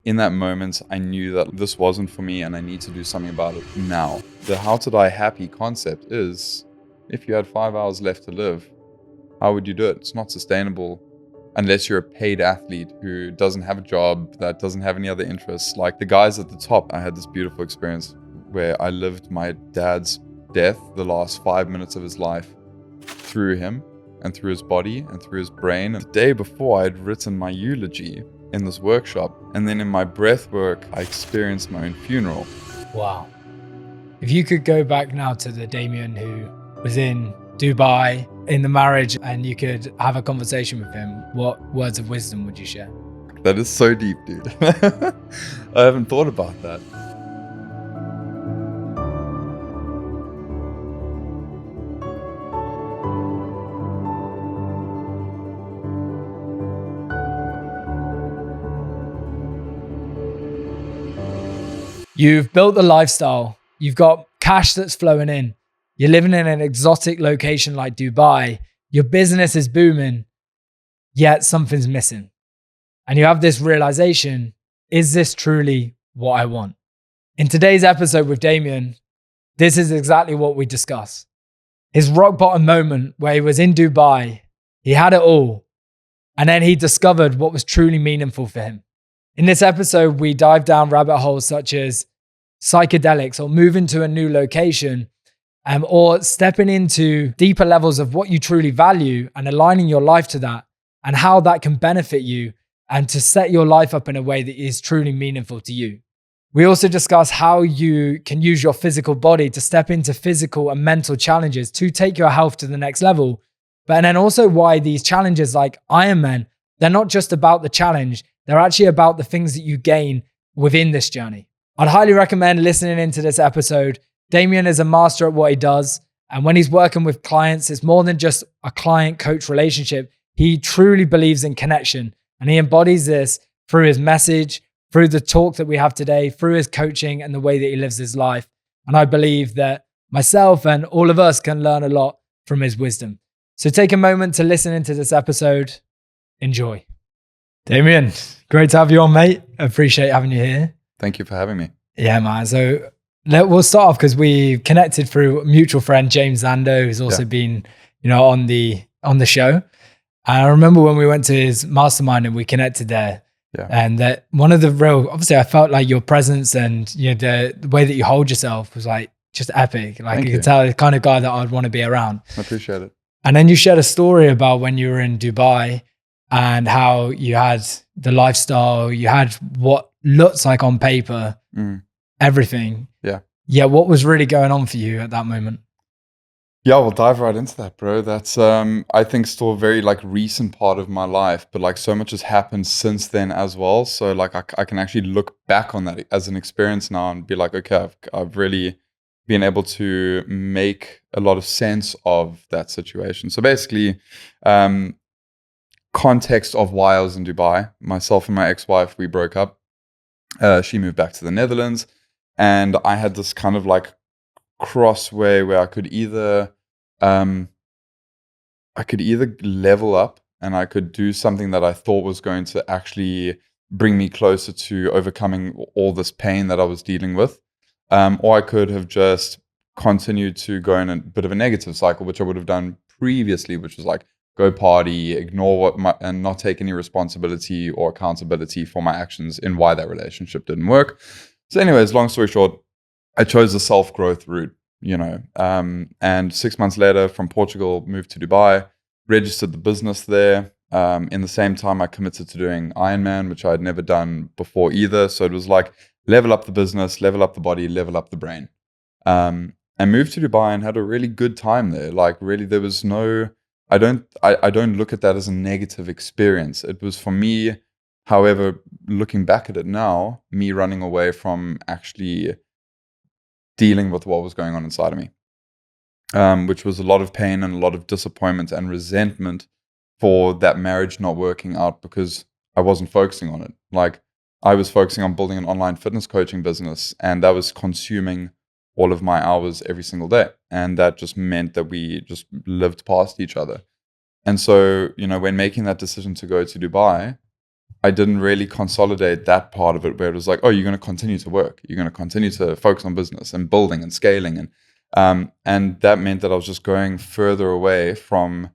in that moment, I knew that this wasn't for me and I need to do something about it now. The how to die happy concept is, if you had 5 hours left to live, how would you do it? It's not sustainable unless you're a paid athlete who doesn't have a job, that doesn't have any other interests. Like the guys at the top, I had this beautiful experience where I lived my dad's death, the last 5 minutes of his life, through him and through his body and through his brain. And the day before, I'd written my eulogy in this workshop. And then in my breathwork, I experienced my own funeral. Wow. If you could go back now to the Damian who was in Dubai in the marriage and you could have a conversation with him, what words of wisdom would you share? That is so deep, dude. I haven't thought about that. You've built the lifestyle. You've got cash that's flowing in. You're living in an exotic location like Dubai. Your business is booming, yet something's missing. And you have this realization, is this truly what I want? In today's episode with Damian, this is exactly what we discuss. His rock bottom moment where he was in Dubai, he had it all, and then he discovered what was truly meaningful for him. In this episode, we dive down rabbit holes such as psychedelics or moving to a new location, or stepping into deeper levels of what you truly value and aligning your life to that and how that can benefit you and to set your life up in a way that is truly meaningful to you. We also discuss how you can use your physical body to step into physical and mental challenges to take your health to the next level. But then also why these challenges like Ironman, they're not just about the challenge, they're actually about the things that you gain within this journey. I'd highly recommend listening into this episode. Damian is a master at what he does. And when he's working with clients, it's more than just a client-coach relationship. He truly believes in connection. And he embodies this through his message, through the talk that we have today, through his coaching and the way that he lives his life. And I believe that myself and all of us can learn a lot from his wisdom. So take a moment to listen into this episode. Enjoy. Damian, great to have you on, mate. I appreciate having you here. Thank you for having me. Yeah, man. So we'll start off because we connected through a mutual friend, James Zando, who's also been, on the show. And I remember when we went to his mastermind and we connected there. Yeah. And that one of the obviously I felt like your presence and the way that you hold yourself was like just epic. Like you could tell the kind of guy that I'd want to be around. I appreciate it. And then you shared a story about when you were in Dubai and how you had the lifestyle, you had what looks like on paper, everything. Yeah. Yeah. What was really going on for you at that moment? Yeah, we'll dive right into that, bro. That's, I think, still a very recent part of my life, but so much has happened since then as well. So I can actually look back on that as an experience now and be like, okay, I've really been able to make a lot of sense of that situation. So basically, context of why I was in Dubai. Myself and my ex-wife, we broke up. She moved back to the Netherlands, and I had this kind of crossway where I could either level up and I could do something that I thought was going to actually bring me closer to overcoming all this pain that I was dealing with, or I could have just continued to go in a bit of a negative cycle, which I would have done previously, which was go party, ignore and not take any responsibility or accountability for my actions in why that relationship didn't work. So anyways, long story short, I chose the self-growth route, and 6 months later from Portugal, moved to Dubai, registered the business there. In the same time, I committed to doing Ironman, which I had never done before either. So it was level up the business, level up the body, level up the brain. And moved to Dubai and had a really good time there. Really, there was no, I don't look at that as a negative experience. It was for me, however, looking back at it now, me running away from actually dealing with what was going on inside of me, which was a lot of pain and a lot of disappointment and resentment for that marriage not working out because I wasn't focusing on it. I was focusing on building an online fitness coaching business, and that was consuming all of my hours every single day. And that just meant that we just lived past each other. And so, when making that decision to go to Dubai, I didn't really consolidate that part of it, where it was like, oh, you're going to continue to work, you're going to continue to focus on business and building and scaling, and that meant that I was just going further away from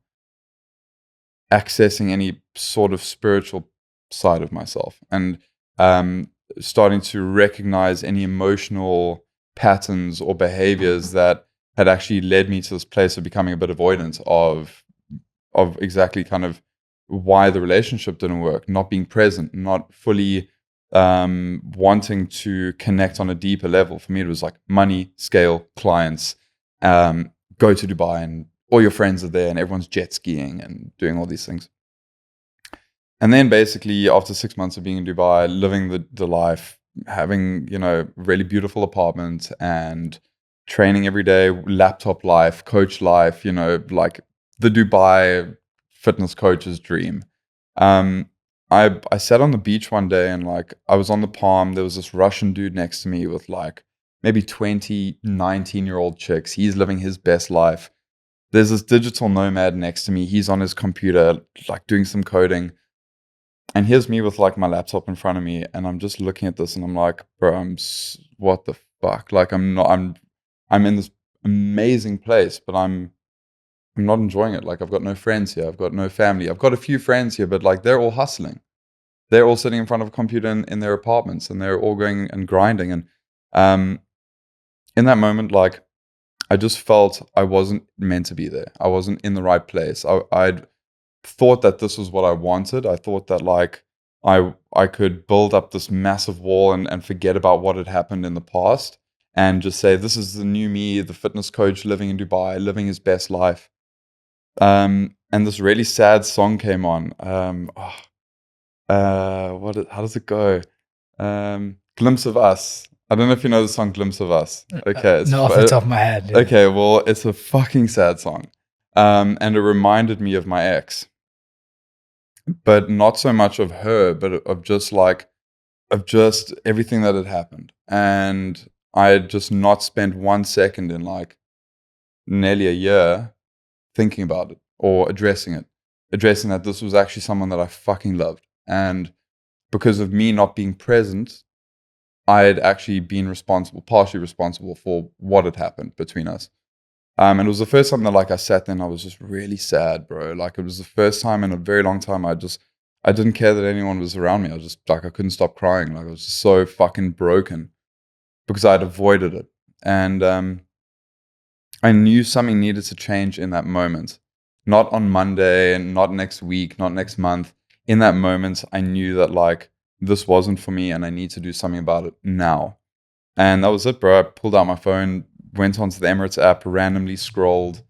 accessing any sort of spiritual side of myself, and starting to recognize any emotional patterns or behaviors that had actually led me to this place of becoming a bit avoidant of exactly kind of why the relationship didn't work, not being present, not fully wanting to connect on a deeper level. For me, it was like money, scale, clients, go to Dubai, and all your friends are there and everyone's jet skiing and doing all these things. And then basically after 6 months of being in Dubai, living the life, having, really beautiful apartment and training every day, laptop life, coach life, like the Dubai fitness coach's dream. I sat on the beach one day, and like I was on the palm. There was this Russian dude next to me with like maybe 20, 19-year-old chicks. He's living his best life. There's this digital nomad next to me. He's on his computer, like doing some coding. And here's me with like my laptop in front of me, and I'm just looking at this, and I'm like, bro, what the fuck? Like I'm in this amazing place, but I'm not enjoying it. Like I've got no friends here. I've got no family. I've got a few friends here, but like they're all hustling. They're all sitting in front of a computer in their apartments, and they're all going and grinding. And in that moment, like I just felt I wasn't meant to be there. I wasn't in the right place. I'd thought that this was what I wanted. I thought that like I could build up this massive wall and forget about what had happened in the past and just say, this is the new me, the fitness coach living in Dubai, living his best life. And this really sad song came on. How does it go? Glimpse of Us. I don't know if you know the song Glimpse of Us. Okay. It's not off the top of my head. Yeah. Okay, well, it's a fucking sad song. And it reminded me of my ex. But not so much of her, but of just everything that had happened. And I had just not spent 1 second in like nearly a year thinking about it or addressing that this was actually someone that I fucking loved. And because of me not being present, I had actually been partially responsible for what had happened between us. And it was the first time that like I sat there and I was just really sad, bro. Like it was the first time in a very long time I didn't care that anyone was around me. I was just like, I couldn't stop crying. Like I was just so fucking broken because I had avoided it. And I knew something needed to change in that moment. Not on Monday and not next week, not next month. In that moment, I knew that like this wasn't for me and I need to do something about it now. And that was it, bro. I pulled out my phone, went onto the Emirates app, randomly scrolled.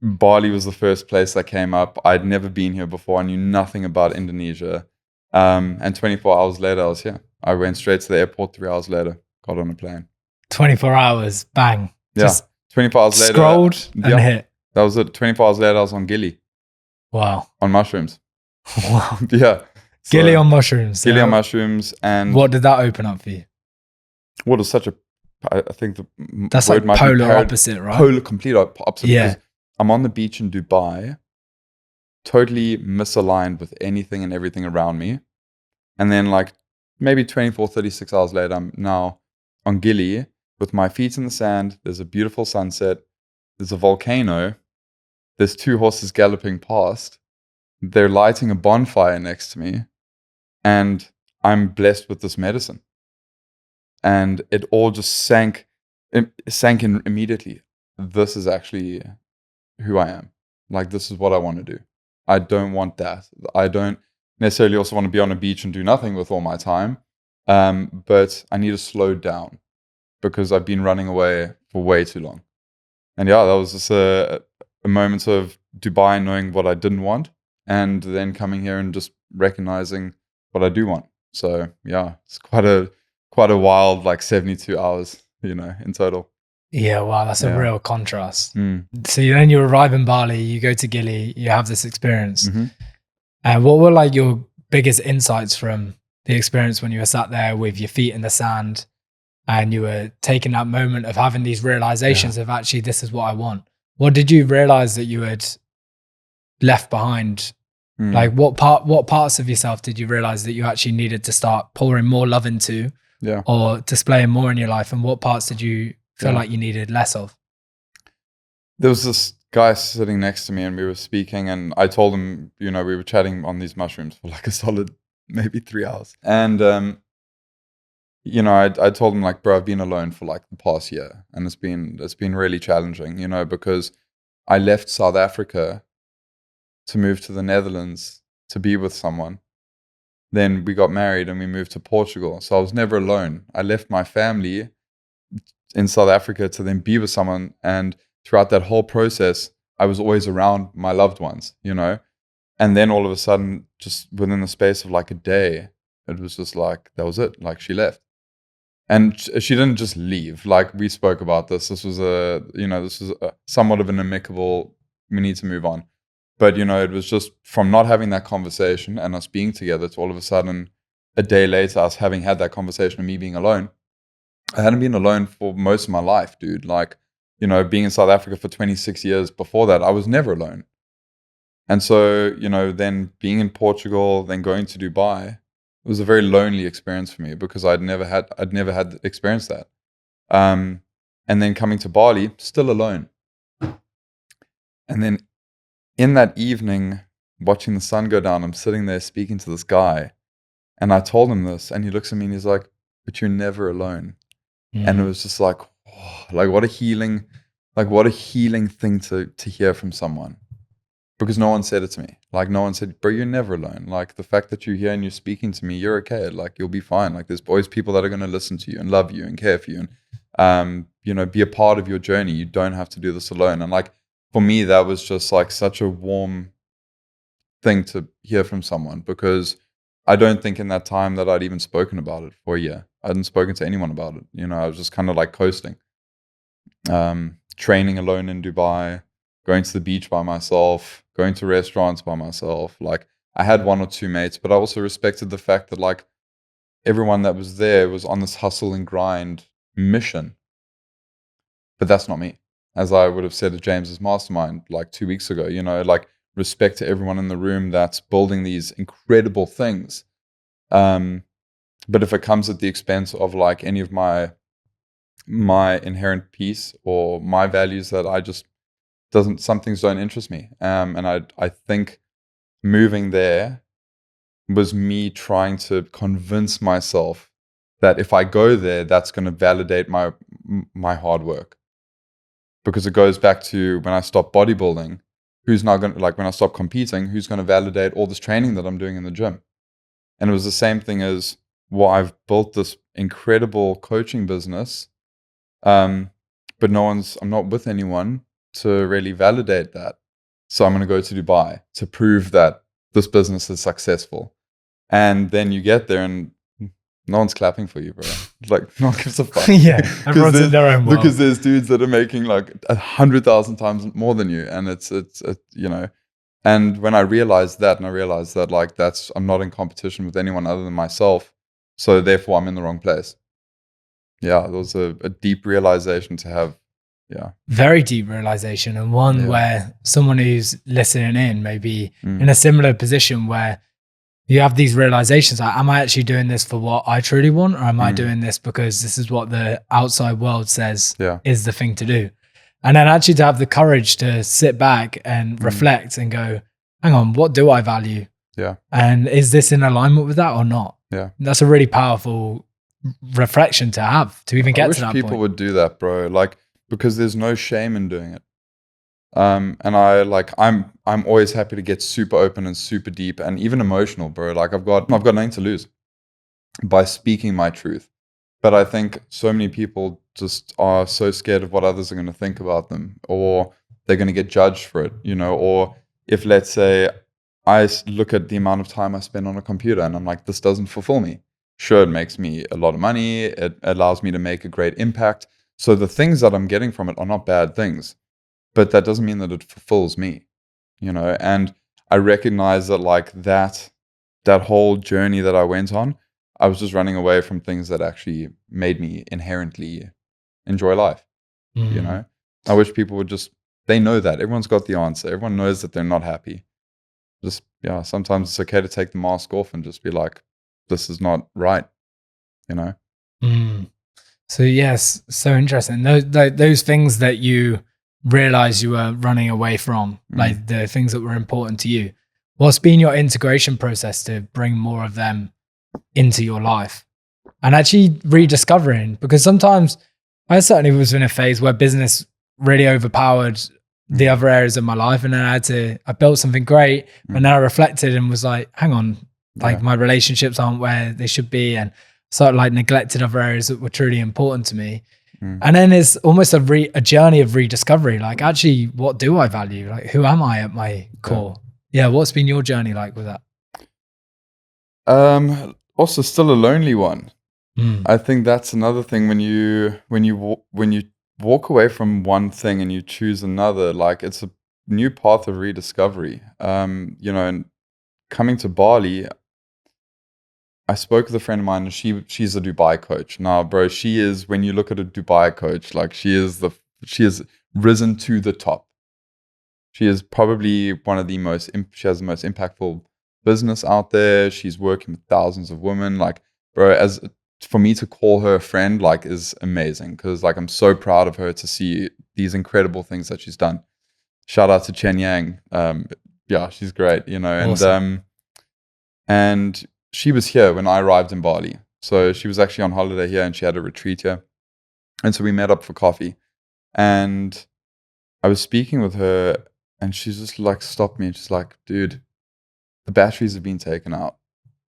Bali was the first place that came up. I'd never been here before. I knew nothing about Indonesia. And 24 hours later, I was here. I went straight to the airport. 3 hours later, got on a plane. 24 hours, bang. Yeah. Just 24 hours later. Scrolled and hit. That was it. 24 hours later, I was on Gili. Wow. On mushrooms. Wow. Yeah. So, Gili on mushrooms. Gili on mushrooms. And what did that open up for you? What is such a, I think that's like polar opposite, right? Polar, complete opposite. Yeah. Because I'm on the beach in Dubai, totally misaligned with anything and everything around me. And then like maybe 24, 36 hours later, I'm now on Gili with my feet in the sand. There's a beautiful sunset. There's a volcano. There's 2 horses galloping past. They're lighting a bonfire next to me. And I'm blessed with this medicine. And it all just sank in immediately. This is actually who I am. Like, this is what I want to do. I don't want that. I don't necessarily also want to be on a beach and do nothing with all my time. But I need to slow down because I've been running away for way too long. And yeah, that was just a moment of Dubai knowing what I didn't want and then coming here and just recognizing what I do want. So yeah, it's quite a wild, like 72 hours, in total. Yeah, wow, that's a real contrast. So then you arrive in Bali, you go to Gili, you have this experience. Mm-hmm. And what were like your biggest insights from the experience when you were sat there with your feet in the sand and you were taking that moment of having these realizations of actually, this is what I want? What did you realize that you had left behind Like what parts of yourself did you realize that you actually needed to start pouring more love into or displaying more in your life? And what parts did you feel like you needed less of? There was this guy sitting next to me and we were speaking, and I told him, we were chatting on these mushrooms for like a solid maybe 3 hours. And, I told him like, bro, I've been alone for like the past year, and it's been really challenging, because I left South Africa to move to the Netherlands to be with someone. Then we got married and we moved to Portugal. So I was never alone. I left my family in South Africa to then be with someone. And throughout that whole process, I was always around my loved ones, And then all of a sudden, just within the space of like a day, it was just like, that was it. Like she left. And she didn't just leave. Like we spoke about this. This was somewhat of an amicable, we need to move on. But, it was just from not having that conversation and us being together to all of a sudden, a day later, us having had that conversation and me being alone. I hadn't been alone for most of my life, dude. Like, being in South Africa for 26 years before that, I was never alone. And so, then being in Portugal, then going to Dubai, it was a very lonely experience for me because I'd never had experienced that. And then coming to Bali, still alone. And then in that evening, watching the sun go down, I'm sitting there speaking to this guy, and I told him this, and he looks at me and he's like, "But you're never alone." And it was just like, oh, like what a healing thing to hear from someone, because no one said it to me. Like no one said, "Bro, you're never alone." Like the fact that you're here and you're speaking to me, you're okay. Like you'll be fine. Like there's always people that are going to listen to you and love you and care for you and be a part of your journey. You don't have to do this alone. And like, for me, that was just like such a warm thing to hear from someone, because I don't think in that time that I'd even spoken about it for a year. I hadn't spoken to anyone about it. I was just kind of like coasting, training alone in Dubai, going to the beach by myself, going to restaurants by myself. Like I had one or two mates, but I also respected the fact that like everyone that was there was on this hustle and grind mission. But that's not me. As I would have said at James's mastermind like 2 weeks ago, like respect to everyone in the room that's building these incredible things. But if it comes at the expense of like any of my inherent peace or my values, that I just some things don't interest me. And I think moving there was me trying to convince myself that if I go there, that's going to validate my hard work. Because it goes back to when I stopped bodybuilding, who's not going to, like when I stopped competing, who's going to validate all this training that I'm doing in the gym? And it was the same thing as, well, I've built this incredible coaching business, but I'm not with anyone to really validate that. So I'm going to go to Dubai to prove that this business is successful. And then you get there and no one's clapping for you, bro. Like, no one gives a fuck. Yeah, everyone's in their own world. Because there's dudes that are making like 100,000 times more than you, and it's And when I realized that, like I'm not in competition with anyone other than myself, so therefore I'm in the wrong place. Yeah, it was a deep realization to have. Yeah, very deep realization, and one where someone who's listening in may be in a similar position where you have these realizations like, am I actually doing this for what I truly want, or am I doing this because this is what the outside world says is the thing to do? And then actually to have the courage to sit back and reflect and go, hang on, what do I value? Yeah. And is this in alignment with that or not? Yeah. That's a really powerful reflection to have to even get to that point. I wish people would do that, bro. Like, because there's no shame in doing it. And I'm always happy to get super open and super deep and even emotional, bro. Like I've got nothing to lose by speaking my truth. But I think so many people just are so scared of what others are going to think about them, or they're going to get judged for it, or if, let's say, I look at the amount of time I spend on a computer and I'm like, this doesn't fulfill me. Sure, it makes me a lot of money. It allows me to make a great impact. So the things that I'm getting from it are not bad things. But that doesn't mean that it fulfills me, and I recognize that like that whole journey that I went on, I was just running away from things that actually made me inherently enjoy life, I wish people would they know that. Everyone's got the answer. Everyone knows that they're not happy. just, yeah, sometimes it's okay to take the mask off and just be like, this is not right, you know? Mm. So yes, so interesting. Those things that you realize you were running away from, like the things that were important to you. What's been your integration process to bring more of them into your life and actually rediscovering? Because sometimes I certainly was in a phase where business really overpowered the other areas of my life, and then I built something great, but then I reflected and was like, hang on, like my relationships aren't where they should be, and sort of like neglected other areas that were truly important to me. And then it's almost a journey of rediscovery. Like, actually, what do I value? Like, who am I at my core? Yeah. What's been your journey like with that? Also still a lonely one. Mm. I think that's another thing when you walk away from one thing and you choose another, like it's a new path of rediscovery. You know, and coming to Bali, I spoke with a friend of mine, and she's a Dubai coach. Now, bro, she is, when you look at a Dubai coach, like she has risen to the top. She is probably one of the most, she has the most impactful business out there. She's working with thousands of women. Like, bro, as for me to call her a friend, like, is amazing, because like I'm so proud of her to see these incredible things that she's done. Shout out to Chen Yang. Yeah, she's great, you know, Awesome. and she was here when I arrived in Bali. So she was actually on holiday here, and she had a retreat here. And so we met up for coffee, and I was speaking with her, and she's just like stopped me, and she's like, dude, the batteries have been taken out.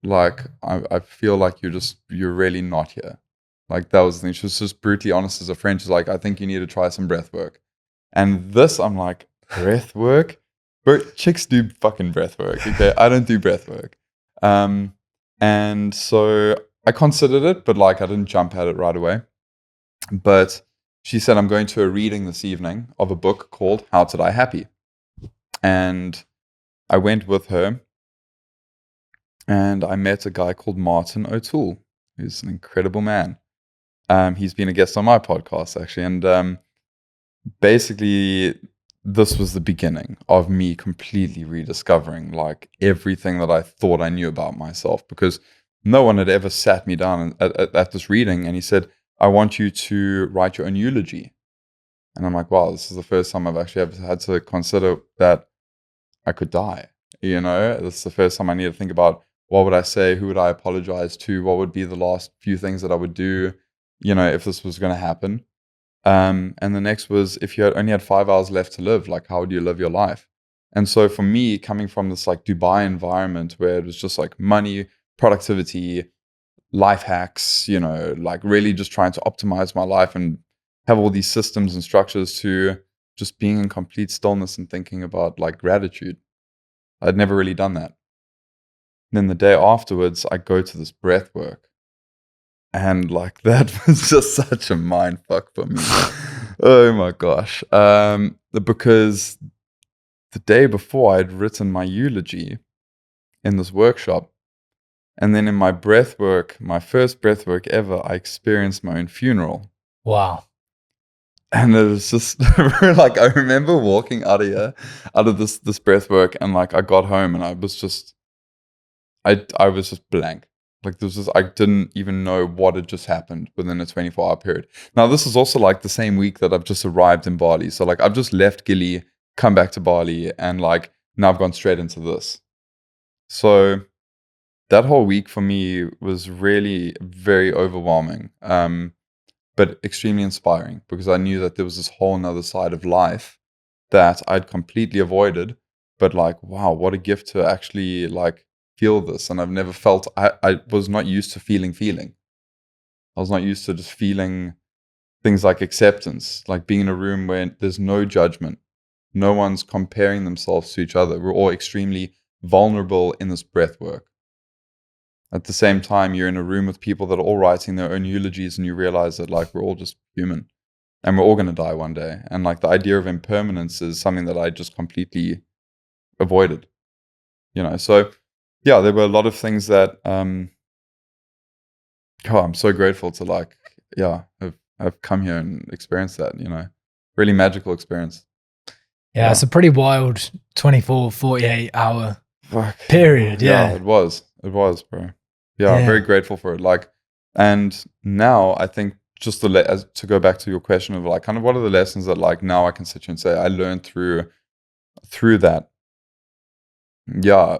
Like, I feel like you're really not here. Like, that was the thing. She was just brutally honest as a friend. She's like, I think you need to try some breath work. And this, I'm like, breath work? But chicks do fucking breath work, okay? I don't do breath work. And so I considered it, but like I didn't jump at it right away. But she said, I'm going to a reading this evening of a book called How to Die Happy. And I went with her, and I met a guy called Martin O'Toole, who's an incredible man. He's been a guest on my podcast, actually. And basically, this was the beginning of me completely rediscovering like everything that I thought I knew about myself, because no one had ever sat me down at this reading and he said, I want you to write your own eulogy. And I'm like, wow, this is the first time I've actually ever had to consider that I could die. You know, this is the first time I need to think about, what would I say? Who would I apologize to? What would be the last few things that I would do, you know, if this was going to happen? And the next was, if you only had 5 hours left to live, like, how would you live your life? And so for me, coming from this like Dubai environment where it was just like money, productivity, life hacks, you know, like really just trying to optimize my life and have all these systems and structures, to just being in complete stillness and thinking about like gratitude. I'd never really done that. Then the day afterwards, I go to this breath work. And like that was just such a mind fuck for me. Oh my gosh. Because the day before I'd written my eulogy in this workshop. And then in my breath work, my first breath work ever, I experienced my own funeral. Wow. And it was just like, I remember walking out of this breath work, and like I got home and I was just blank. Like, I didn't even know what had just happened within a 24-hour period. Now, this is also like the same week that I've just arrived in Bali. So like I've just left Gili, come back to Bali, and like now I've gone straight into this. So that whole week for me was really very overwhelming, but extremely inspiring, because I knew that there was this whole nother side of life that I'd completely avoided. But like, wow, what a gift to actually like feel this. And I've never felt, I was not used to feeling. I was not used to just feeling things like acceptance, like being in a room where there's no judgment. No one's comparing themselves to each other. We're all extremely vulnerable in this breath work. At the same time, you're in a room with people that are all writing their own eulogies, and you realize that like we're all just human and we're all going to die one day. And like the idea of impermanence is something that I just completely avoided, you know? So yeah, there were a lot of things that, I'm so grateful to like, yeah, have come here and experienced that, you know, really magical experience. Yeah, it's a pretty wild 24, 48 hour Fuck. Period. Yeah. It was, bro. Yeah, Yeah. very grateful for it. Like, and now I think just to go back to your question of like, kind of what are the lessons that like now I can sit here and say I learned through that. Yeah,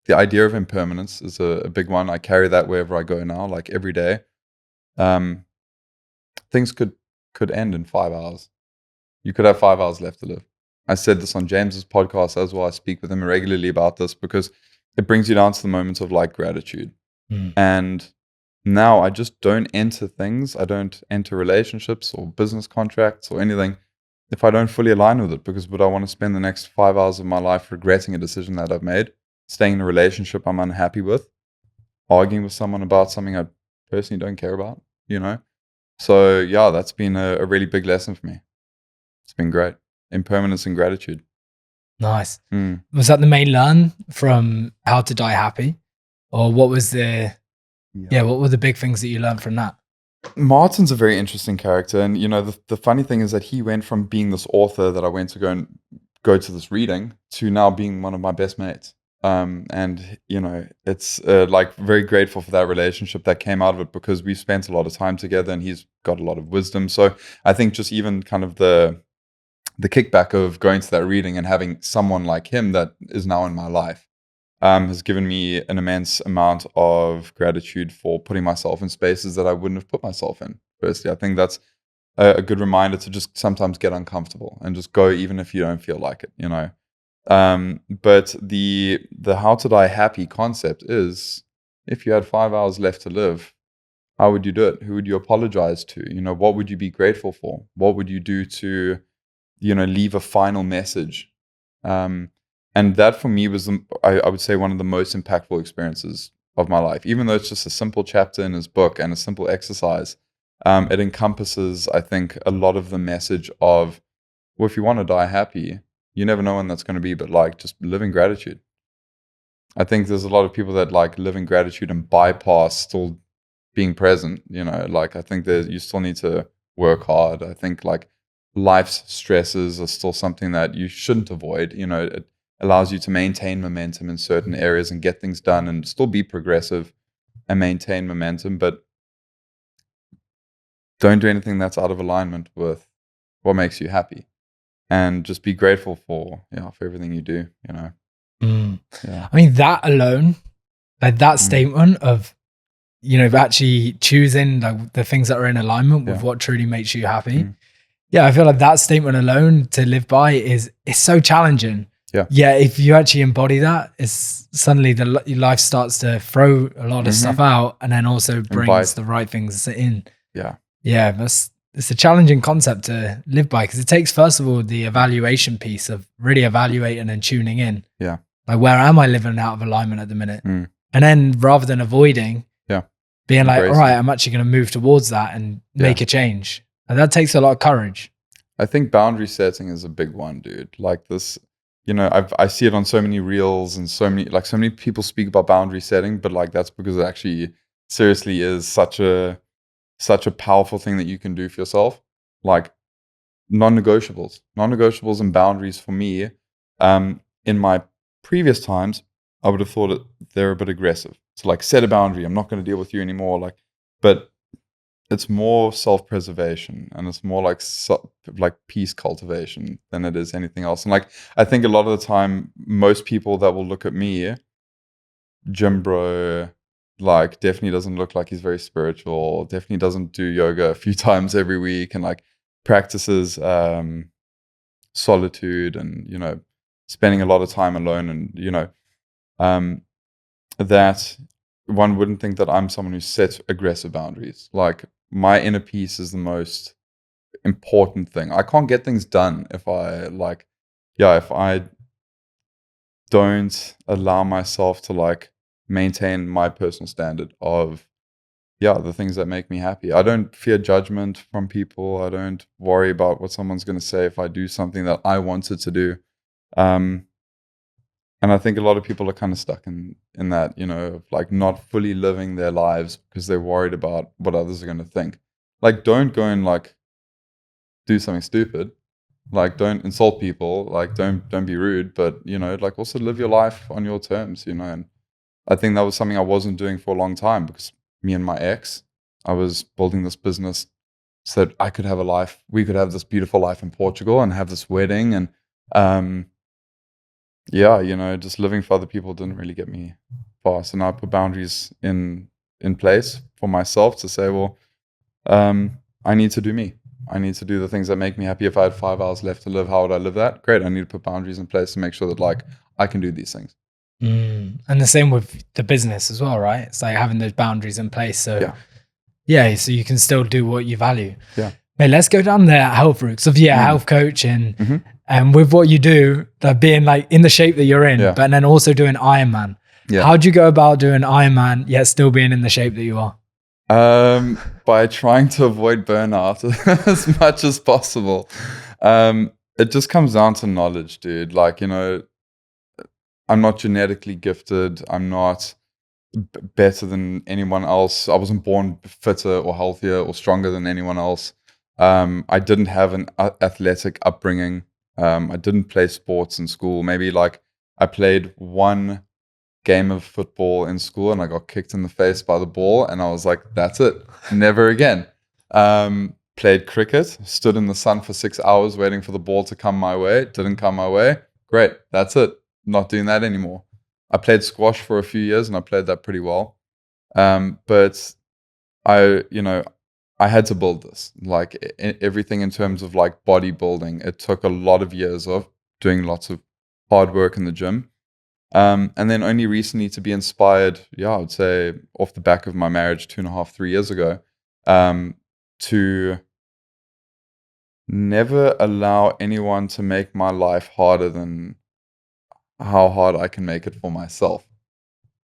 the idea of impermanence is a big one. I carry that wherever I go now, like every day. Things could end in 5 hours. You could have 5 hours left to live. I said this on James's podcast as well. I speak with him regularly about this because it brings you down to the moments of like gratitude. And now I just don't enter things. I don't enter relationships or business contracts or anything if I don't fully align with it, because would I want to spend the next 5 hours of my life regretting a decision that I've made, staying in a relationship I'm unhappy with, arguing with someone about something I personally don't care about, you know? So yeah, that's been a really big lesson for me. It's been great. Impermanence and gratitude. Nice. Was that the main learn from How to Die Happy? Or what was what were the big things that you learned from that? Martin's a very interesting character. And, you know, the funny thing is that he went from being this author that I went to go to this reading to now being one of my best mates. And, you know, it's like very grateful for that relationship that came out of it, because we spent a lot of time together and he's got a lot of wisdom. So I think just even kind of the kickback of going to that reading and having someone like him that is now in my life has given me an immense amount of gratitude for putting myself in spaces that I wouldn't have put myself in. Firstly, I think that's a good reminder to just sometimes get uncomfortable and just go, even if you don't feel like it, you know. But the How to Die Happy concept is, if you had 5 hours left to live, how would you do it? Who would you apologize to? You know, what would you be grateful for? What would you do to, you know, leave a final message? And that for me was, I would say, one of the most impactful experiences of my life. Even though it's just a simple chapter in his book and a simple exercise, it encompasses, I think, a lot of the message of, well, if you want to die happy, you never know when that's going to be, but like just live in gratitude. I think there's a lot of people that like live in gratitude and bypass still being present, you know, like I think that you still need to work hard. I think like life's stresses are still something that you shouldn't avoid. You know, it allows you to maintain momentum in certain areas and get things done and still be progressive and maintain momentum, but don't do anything that's out of alignment with what makes you happy, and just be grateful for everything you do, you know. I mean, that alone, like that statement of, you know, actually choosing like the things that are in alignment with what truly makes you happy. I feel like that statement alone to live by is so challenging. If you actually embody that, it's suddenly your life starts to throw a lot of stuff out, and then also brings the right things in. It's a challenging concept to live by, because it takes, first of all, the evaluation piece of really evaluating and tuning in. Like, where am I living out of alignment at the minute? And then rather than avoiding, being like, all right, I'm actually going to move towards that and make a change. And that takes a lot of courage. I think boundary setting is a big one, dude. Like this, you know, I see it on so many reels and so many people speak about boundary setting, but like that's because it actually seriously is such a powerful thing that you can do for yourself. Like non-negotiables and boundaries for me, in my previous times, I would have thought they're a bit aggressive. So like, set a boundary, I'm not going to deal with you anymore. Like, but it's more self-preservation, and it's more like peace cultivation than it is anything else. And like, I think a lot of the time, most people that will look at me, gym bro, like definitely doesn't look like he's very spiritual, definitely doesn't do yoga a few times every week, and like practices solitude, and, you know, spending a lot of time alone, and, you know, that one wouldn't think that I'm someone who sets aggressive boundaries. Like, my inner peace is the most important thing. I can't get things done if I don't allow myself to like maintain my personal standard of the things that make me happy. I don't fear judgment from people. I don't worry about what someone's going to say if I do something that I wanted to do. And I think a lot of people are kind of stuck in that, you know, of like not fully living their lives because they're worried about what others are going to think. Like, don't go and like do something stupid. Like, don't insult people. Like, don't be rude. But like, also live your life on your terms. And I think that was something I wasn't doing for a long time, because me and my ex, I was building this business so that I could have a life. We could have this beautiful life in Portugal and have this wedding. And just living for other people didn't really get me far. So now I put boundaries in place for myself to say, well, I need to do me. I need to do the things that make me happy. If I had 5 hours left to live, how would I live that? Great. I need to put boundaries in place to make sure that like I can do these things. And the same with the business as well, right? It's like having those boundaries in place. So so you can still do what you value. Yeah. Hey, let's go down the health route. So health coach and with what you do, that being like in the shape that you're in, but then also doing Ironman. Yeah. How'd you go about doing Ironman yet still being in the shape that you are? By trying to avoid burnout as much as possible. It just comes down to knowledge, dude. Like, I'm not genetically gifted. I'm not better than anyone else. I wasn't born fitter or healthier or stronger than anyone else. I didn't have an athletic upbringing. I didn't play sports in school. Maybe like I played one game of football in school and I got kicked in the face by the ball, and I was like, that's it, never again. Played cricket, stood in the sun for 6 hours waiting for the ball to come my way. It didn't come my way. Great, that's it. Not doing that anymore. I played squash for a few years and I played that pretty well. But I had to build this, like everything in terms of like bodybuilding. It took a lot of years of doing lots of hard work in the gym. And then only recently to be inspired, I would say off the back of my marriage 2.5, 3 years ago, to never allow anyone to make my life harder than how hard I can make it for myself.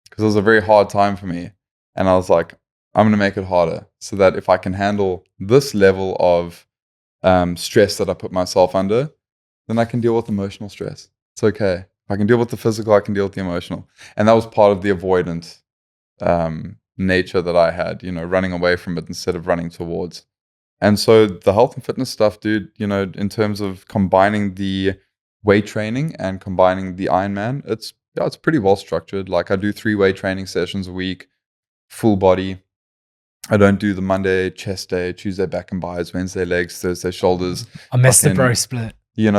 Because it was a very hard time for me. And I was like, I'm going to make it harder so that if I can handle this level of stress that I put myself under, then I can deal with emotional stress. It's okay. If I can deal with the physical, I can deal with the emotional. And that was part of the avoidant nature that I had, running away from it instead of running towards. And so the health and fitness stuff, dude, in terms of combining the weight training and combining the Ironman, it's pretty well structured. Like I do 3 weight training sessions a week, full body. I don't do the Monday chest day, Tuesday back and buys, Wednesday legs, Thursday shoulders. I missed the bro split. The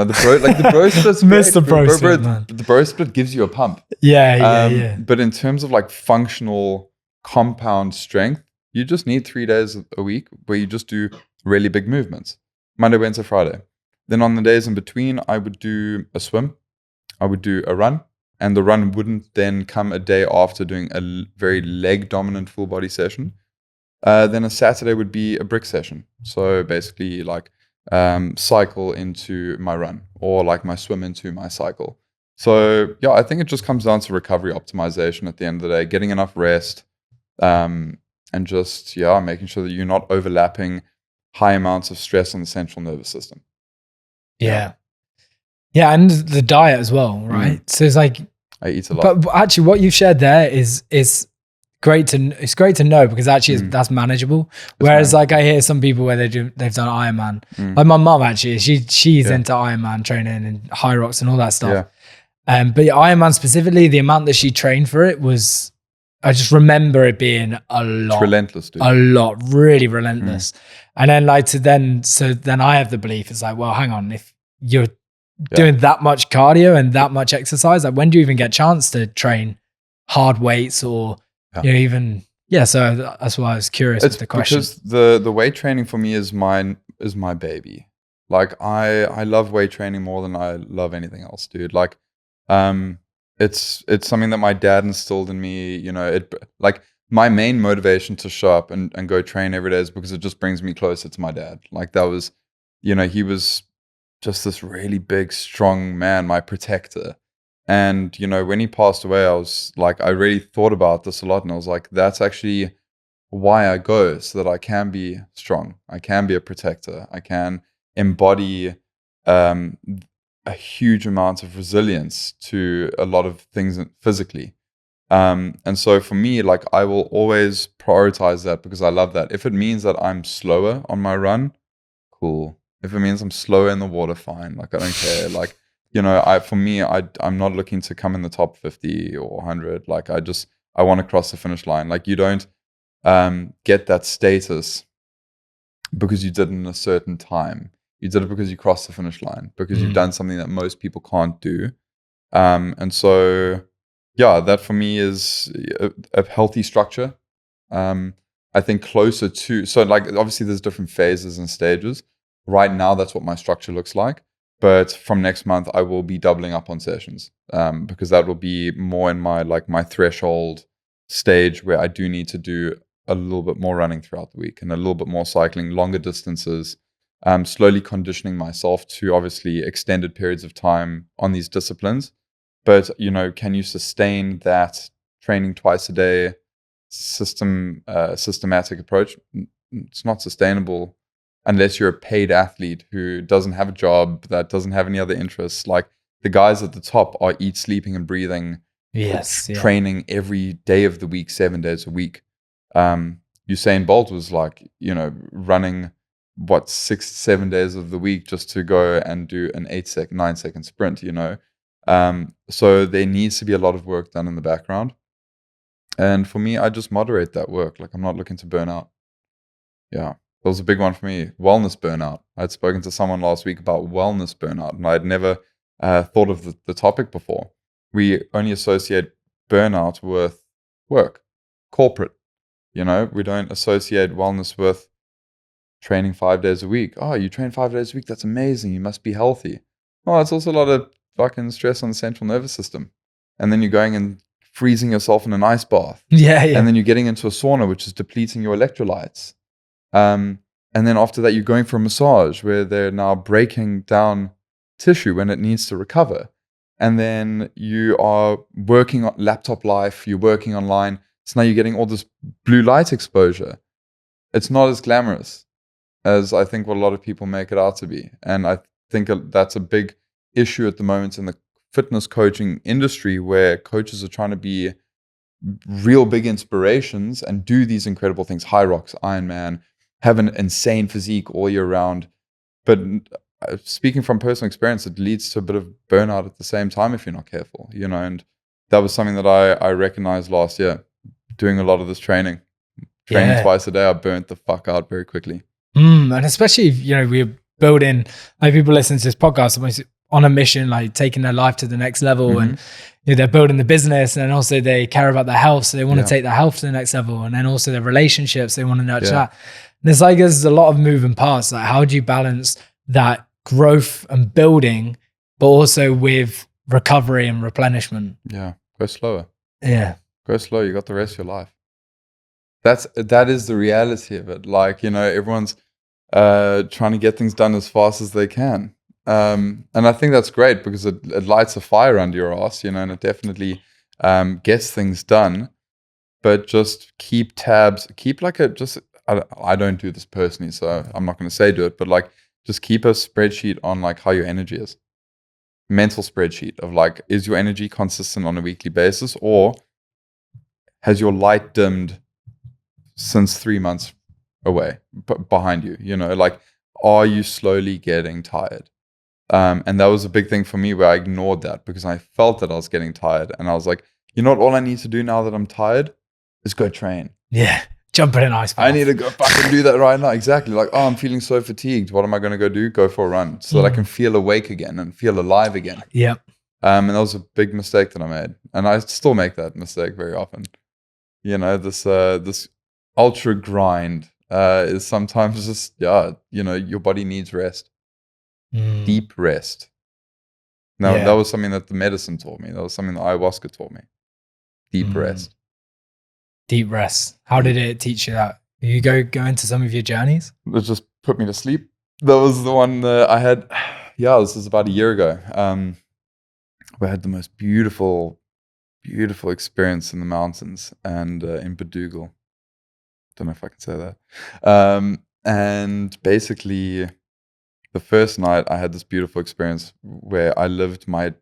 bro split's missed the bro split, man. The bro split gives you a pump. Yeah. But in terms of like functional compound strength, you just need 3 days a week where you just do really big movements. Monday, Wednesday, Friday. Then on the days in between, I would do a swim. I would do a run. And the run wouldn't then come a day after doing a very leg dominant full body session. Then a Saturday would be a brick session. So basically like cycle into my run, or like my swim into my cycle. So I think it just comes down to recovery optimization at the end of the day, getting enough rest, and just making sure that you're not overlapping high amounts of stress on the central nervous system. Yeah, and the diet as well, right? So it's like I eat a lot. But actually, what you've shared there is great to know, because actually that's manageable. Whereas like I hear some people where they've done Ironman. Like my mum actually, she's into Ironman training and high rocks and all that stuff. Yeah. But Ironman specifically, the amount that she trained for it was, I just remember it being a lot. It's relentless, dude. A lot, really relentless. And then so then I have the belief, it's like, well, hang on, if you're doing that much cardio and that much exercise, like when do you even get a chance to train hard weights or even so that's why I was curious with the question. Because the weight training for me is my baby. Like I love weight training more than I love anything else, dude. Like it's something that my dad instilled in me. It like my main motivation to show up and go train every day is because it just brings me closer to my dad. Like that was, he was just this really big, strong man, my protector. And, when he passed away, I was like, I really thought about this a lot. And I was like, that's actually why I go, so that I can be strong. I can be a protector. I can embody a huge amount of resilience to a lot of things physically. And so for me, like I will always prioritize that because I love that. If it means that I'm slower on my run, cool. If it means I'm slower in the water, fine. Like, I don't care. Like, I'm not looking to come in the top 50 or 100. Like, I want to cross the finish line. Like, you don't get that status because you did it in a certain time. You did it because you crossed the finish line, because you've done something that most people can't do. And so, yeah, that for me is a healthy structure. I think closer to, so like, obviously there's different phases and stages. Right now, that's what my structure looks like. But from next month, I will be doubling up on sessions, because that will be more in my threshold stage where I do need to do a little bit more running throughout the week and a little bit more cycling, longer distances, slowly conditioning myself to obviously extended periods of time on these disciplines. But, can you sustain that training twice a day systematic approach? It's not sustainable unless you're a paid athlete who doesn't have a job, that doesn't have any other interests. Like, the guys at the top are eat, sleeping, and breathing, training every day of the week, 7 days a week. Usain Bolt was like, running 6-7 days of the week just to go and do an 9-second sprint, so there needs to be a lot of work done in the background. And for me, I just moderate that work. Like, I'm not looking to burn out. Yeah. That was a big one for me. Wellness burnout. I'd spoken to someone last week about wellness burnout, and I'd never thought of the topic before. We only associate burnout with work, corporate. We don't associate wellness with training 5 days a week. Oh, you train 5 days a week? That's amazing. You must be healthy. Oh, it's also a lot of fucking stress on the central nervous system. And then you're going and freezing yourself in an ice bath. Yeah. And then you're getting into a sauna, which is depleting your electrolytes. And then after that, you're going for a massage where they're now breaking down tissue when it needs to recover. And then you are working on laptop life, you're working online. So now you're getting all this blue light exposure. It's not as glamorous as I think what a lot of people make it out to be. And I think that's a big issue at the moment in the fitness coaching industry, where coaches are trying to be real big inspirations and do these incredible things, high rocks, Ironman, have an insane physique all year round. But speaking from personal experience, it leads to a bit of burnout at the same time if you're not careful, and that was something that I recognized last year, doing a lot of this training twice a day. I burnt the fuck out very quickly. And especially if, we're building, like, people listen to this podcast almost on a mission, like taking their life to the next level, and they're building the business, and also they care about their health, so they want to take their health to the next level, and then also their relationships, they want to nurture that. And there's a lot of moving parts. Like, how do you balance that growth and building, but also with recovery and replenishment? Yeah, go slower. Yeah, go slow. You got the rest of your life. That is the reality of it. Like, everyone's trying to get things done as fast as they can. And I think that's great because it lights a fire under your ass, and it definitely gets things done. But just keep tabs, I don't do this personally, so I'm not going to say do it, but like, just keep a spreadsheet on like how your energy is. Mental spreadsheet of like, is your energy consistent on a weekly basis, or has your light dimmed since 3 months away behind you? Like, are you slowly getting tired? And that was a big thing for me, where I ignored that because I felt that I was getting tired, and I was like, all I need to do now that I'm tired is go train. Yeah, jump in an ice bath. I need to go fucking do that right now. Exactly. Like, I'm feeling so fatigued. What am I going to go do? Go for a run so that I can feel awake again and feel alive again. Yep. And that was a big mistake that I made, and I still make that mistake very often. This ultra grind is sometimes just your body needs rest. Deep rest. Now, that was something that the medicine taught me. That was something that ayahuasca taught me. Deep rest. Deep rest. How did it teach you that? You go into some of your journeys? It just put me to sleep. That was the one I had. Yeah, this was about a year ago. We had the most beautiful experience in the mountains and in Badoogle. Don't know if I can say that. And basically, the first night I had this beautiful experience where I lived my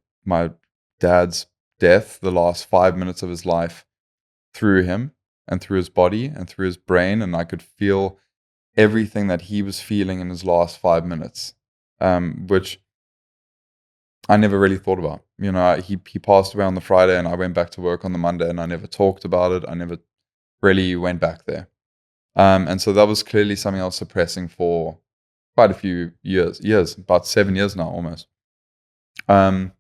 dad's death, the last 5 minutes of his life, through him and through his body and through his brain, and I could feel everything that he was feeling in his last 5 minutes, which I never really thought about. You know, he passed away on the Friday, and I went back to work on the Monday, and I never talked about it. I never really went back there. And so that was clearly something I was suppressing for quite a few years, about 7 years now almost. And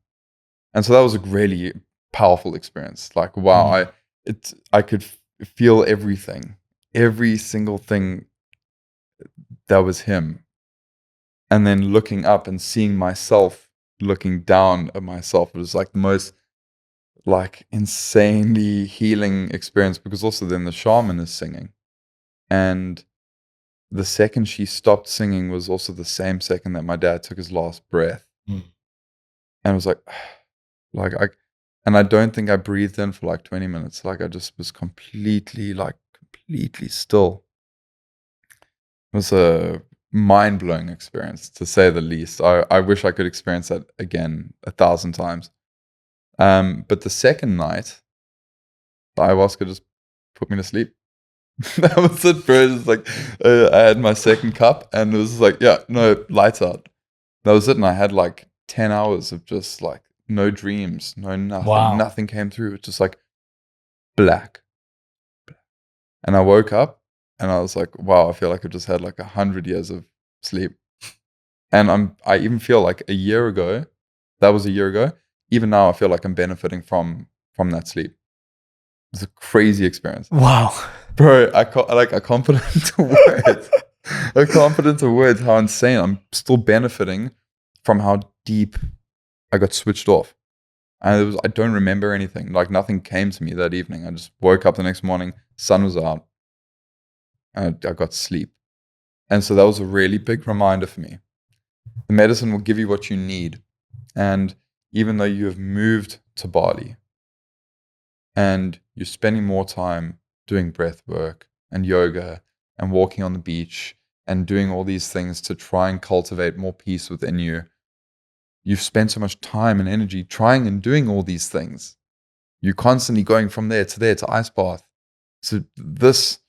so that was a really powerful experience. Like, wow, I could feel everything, every single thing that was him. And then looking up and seeing myself looking down at myself, it was like the most like insanely healing experience, because also then the shaman is singing. And the second she stopped singing was also the same second that my dad took his last breath. And it was like I don't think I breathed in for like 20 minutes. Like I just was completely still. It was a mind-blowing experience, to say the least. I wish I could experience that again 1,000 times. But the second night, the ayahuasca just put me to sleep. That was it, bro. It was like I had my second cup, and it was like, yeah, no, lights out. That was it, and I had like 10 hours of just like no dreams, no nothing. Wow. Nothing came through. It's just like black. And I woke up, and I was like, wow, I feel like I just had like 100 years of sleep. And I even feel like a year ago, that was a year ago, even now I feel like I'm benefiting from that sleep. It's a crazy experience. Wow. Bro, I can't put it into words. I can't put it into words how insane. I'm still benefiting from how deep I got switched off. And I don't remember anything. Like nothing came to me that evening. I just woke up the next morning, sun was out, and I got sleep. And so that was a really big reminder for me. The medicine will give you what you need. And even though you have moved to Bali and you're spending more time doing breath work and yoga and walking on the beach and doing all these things to try and cultivate more peace within you, you've spent so much time and energy trying and doing all these things. You're constantly going from there to ice bath, to this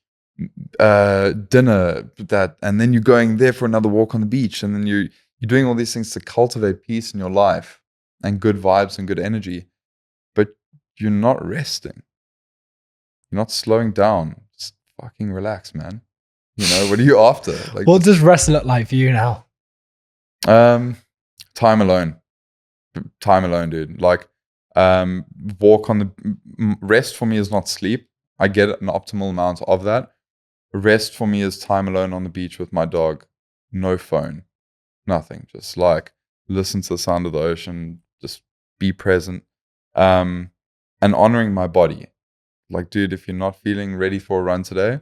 dinner, that, and then you're going there for another walk on the beach, and then you're doing all these things to cultivate peace in your life and good vibes and good energy, but you're not resting. You're not slowing down. Just fucking relax, man. You know, what are you after? Like, What does rest look like for you now? Time alone. Time alone, dude. Like, walk on the rest for me is not sleep. I get an optimal amount of that. Rest for me is time alone on the beach with my dog. No phone, nothing. Just like listen to the sound of the ocean. Just be present, and honoring my body. Like, dude, if you're not feeling ready for a run today,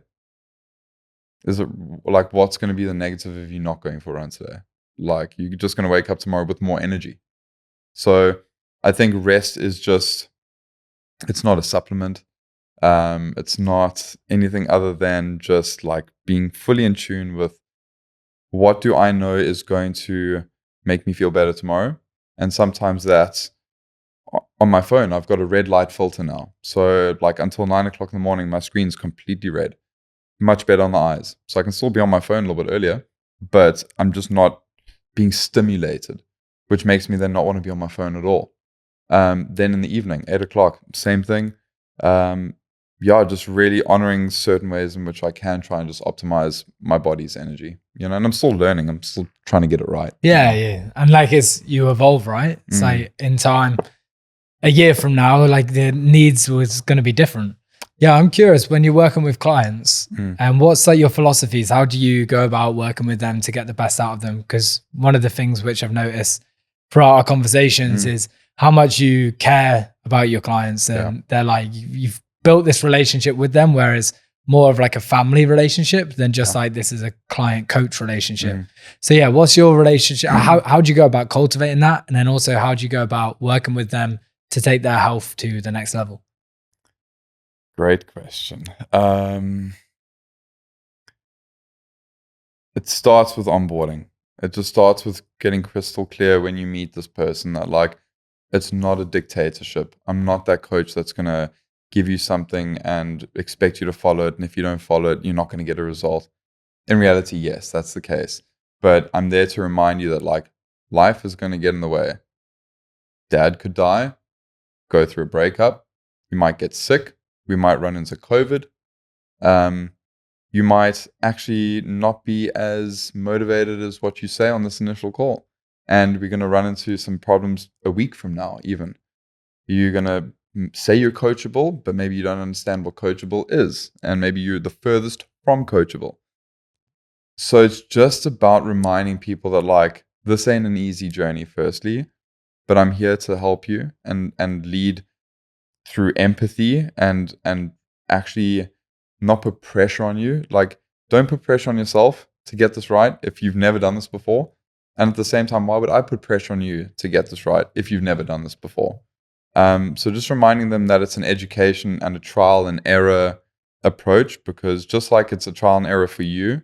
is it like what's going to be the negative of you not going for a run today? Like, you're just going to wake up tomorrow with more energy. So I think rest is just, it's not a supplement. It's not anything other than just like being fully in tune with what do I know is going to make me feel better tomorrow. And sometimes that's on my phone. I've got a red light filter now. So like until 9 o'clock in the morning, my screen's completely red. Much better on the eyes. So I can still be on my phone a little bit earlier, but I'm just not being stimulated, which makes me then not want to be on my phone at all. Then in the evening, 8 o'clock, same thing. Just really honoring certain ways in which I can try and just optimize my body's energy, and I'm still learning. I'm still trying to get it right. Yeah, yeah. And like you evolve, right? It's like in time, a year from now, like the needs was going to be different. Yeah, I'm curious, when you're working with clients, and what's like your philosophies? How do you go about working with them to get the best out of them? Because one of the things which I've noticed throughout our conversations is how much you care about your clients, and they're like, you've built this relationship with them, whereas more of like a family relationship than just like this is a client coach relationship. So yeah, what's your relationship? How do you go about cultivating that? And then also, how do you go about working with them to take their health to the next level? Great question. It starts with onboarding. It just starts with getting crystal clear when you meet this person that like, it's not a dictatorship. I'm not that coach that's going to give you something and expect you to follow it. And if you don't follow it, you're not going to get a result. in reality, yes, that's the case. But I'm there to remind you that like life is going to get in the way. Dad could die, go through a breakup. You might get sick. We might run into COVID. You might actually not be as motivated as what you say on this initial call. And we're going to run into some problems a week from now, even. You're going to say you're coachable, but maybe you don't understand what coachable is. And maybe you're the furthest from coachable. So it's just about reminding people that like, this ain't an easy journey, firstly, but I'm here to help you and lead through empathy and actually not put pressure on you. Like, don't put pressure on yourself to get this right if you've never done this before. And at the same time, why would I put pressure on you to get this right if you've never done this before? So just reminding them that it's an education and a trial and error approach, because just like it's a trial and error for you,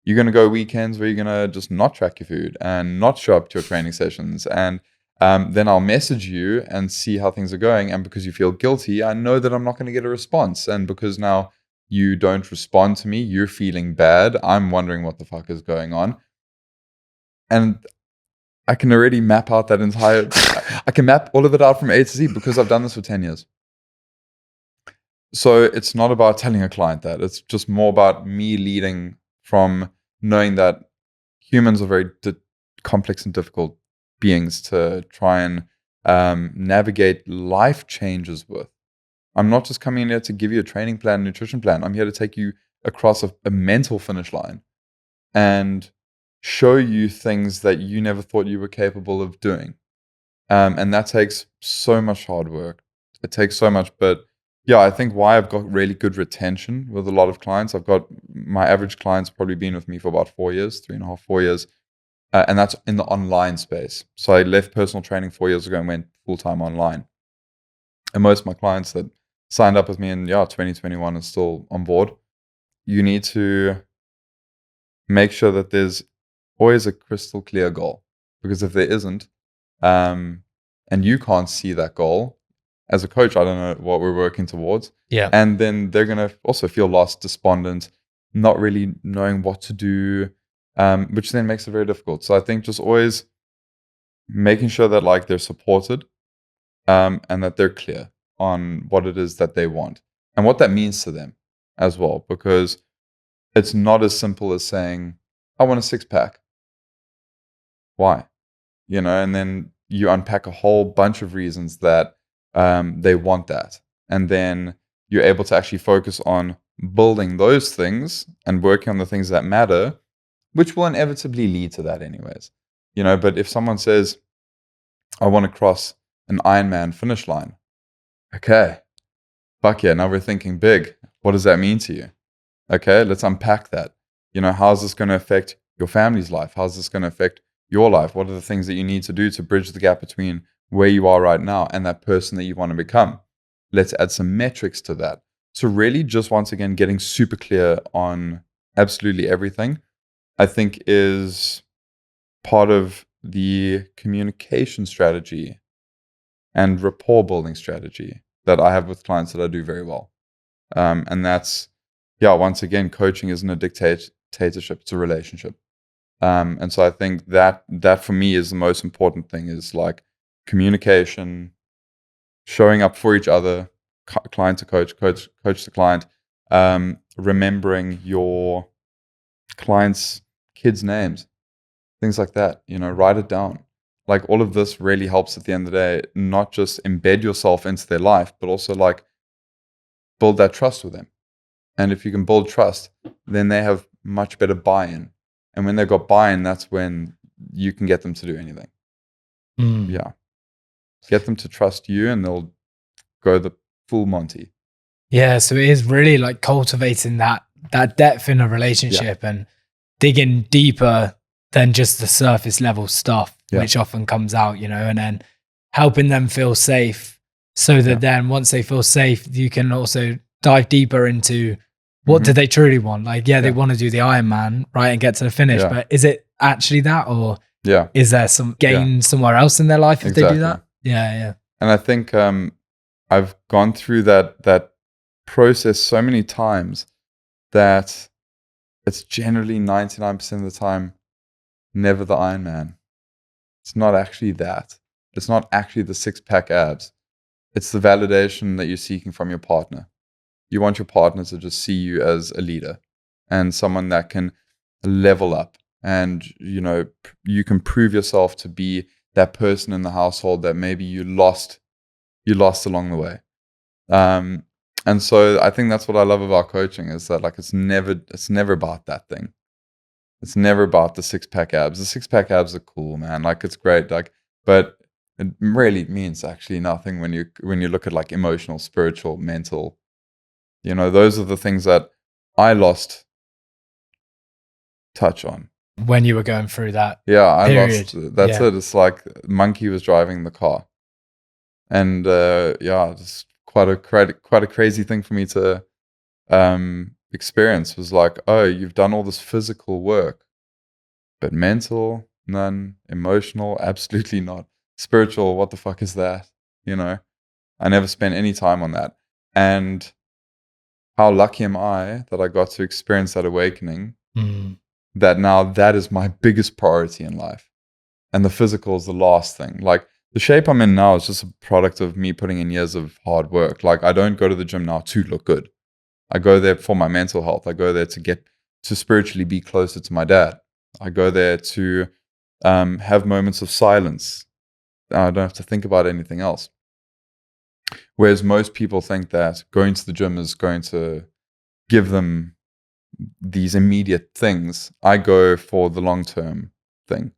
you're going to go weekends where you're going to just not track your food and not show up to your training sessions. And then I'll message you and see how things are going. And because you feel guilty, I know that I'm not going to get a response. And because now you don't respond to me, you're feeling bad. I'm wondering what the fuck is going on. And I can already map out that entire, I can map all of it out from A to Z because I've done this for 10 years. So it's not about telling a client that. It's just more about me leading from knowing that humans are very complex and difficult beings to try and navigate life changes with. I'm not just coming in here to give you a training plan, nutrition plan. I'm here to take you across a mental finish line and show you things that you never thought you were capable of doing. And that takes so much hard work. It takes so much, but yeah, I think why I've got really good retention with a lot of clients. I've got my average client's probably been with me for about 4 years, 3.5, 4 years. And that's in the online space. So I left personal training 4 years ago and went full-time online. And most of my clients that signed up with me in 2021 are still on board. You need to make sure that there's always a crystal clear goal. Because if there isn't, and you can't see that goal, as a coach, I don't know what we're working towards. Yeah. And then they're going to also feel lost, despondent, not really knowing what to do, which then makes it very difficult. So I think just always making sure that like they're supported and that they're clear on what it is that they want and what that means to them as well. Because it's not as simple as saying, I want a 6-pack. Why? And then you unpack a whole bunch of reasons that they want that. And then you're able to actually focus on building those things and working on the things that matter, which will inevitably lead to that anyways. But if someone says, I want to cross an Ironman finish line. Okay. Fuck yeah. Now we're thinking big. What does that mean to you? Okay. Let's unpack that. How's this going to affect your family's life? How's this going to affect your life? What are the things that you need to do to bridge the gap between where you are right now and that person that you want to become? Let's add some metrics to that. So really just once again, getting super clear on absolutely everything, I think is part of the communication strategy and rapport building strategy that I have with clients that I do very well. And that's, once again, coaching isn't a dictatorship, it's a relationship. And so I think that for me is the most important thing, is like communication, showing up for each other, client to coach to client, remembering your clients' kids' names, things like that, write it down. Like all of this really helps at the end of the day, not just embed yourself into their life, but also like build that trust with them. And if you can build trust, then they have much better buy-in. And when they've got buy-in, that's when you can get them to do anything. Yeah. Get them to trust you and they'll go the full Monty. Yeah. So it is really like cultivating that depth in a relationship and digging deeper than just the surface level stuff, which often comes out, and then helping them feel safe so that then once they feel safe, you can also dive deeper into what do they truly want? Like, they want to do the Ironman, right, and get to the finish, but is it actually that, or is there some gain somewhere else in their life if they do that? Yeah. And I think I've gone through that process so many times that it's generally 99% of the time never the Ironman. It's not actually that. It's not actually the 6-pack abs. It's the validation that you're seeking from your partner. You want your partner to just see you as a leader and someone that can level up, and you can prove yourself to be that person in the household that maybe you lost along the way. And so I think that's what I love about coaching, is that like it's never about that thing. It's never about the 6-pack abs. The 6-pack abs are cool, man. Like it's great. Like, but it really means actually nothing when you look at like emotional, spiritual, mental. Those are the things that I lost touch on when you were going through that. Yeah, I period. lost. That's it. It's like Monkey was driving the car, and it's quite a crazy thing for me to experience. Was like, oh, you've done all this physical work, but mental, none. Emotional, absolutely not. Spiritual, what the fuck is that? I never spent any time on that. And how lucky am I that I got to experience that awakening? That now that is my biggest priority in life. And the physical is the last thing. Like the shape I'm in now is just a product of me putting in years of hard work. Like I don't go to the gym now to look good. I go there for my mental health. I go there to spiritually be closer to my dad. I go there to have moments of silence. I don't have to think about anything else. Whereas most people think that going to the gym is going to give them these immediate things. I go for the long-term thing.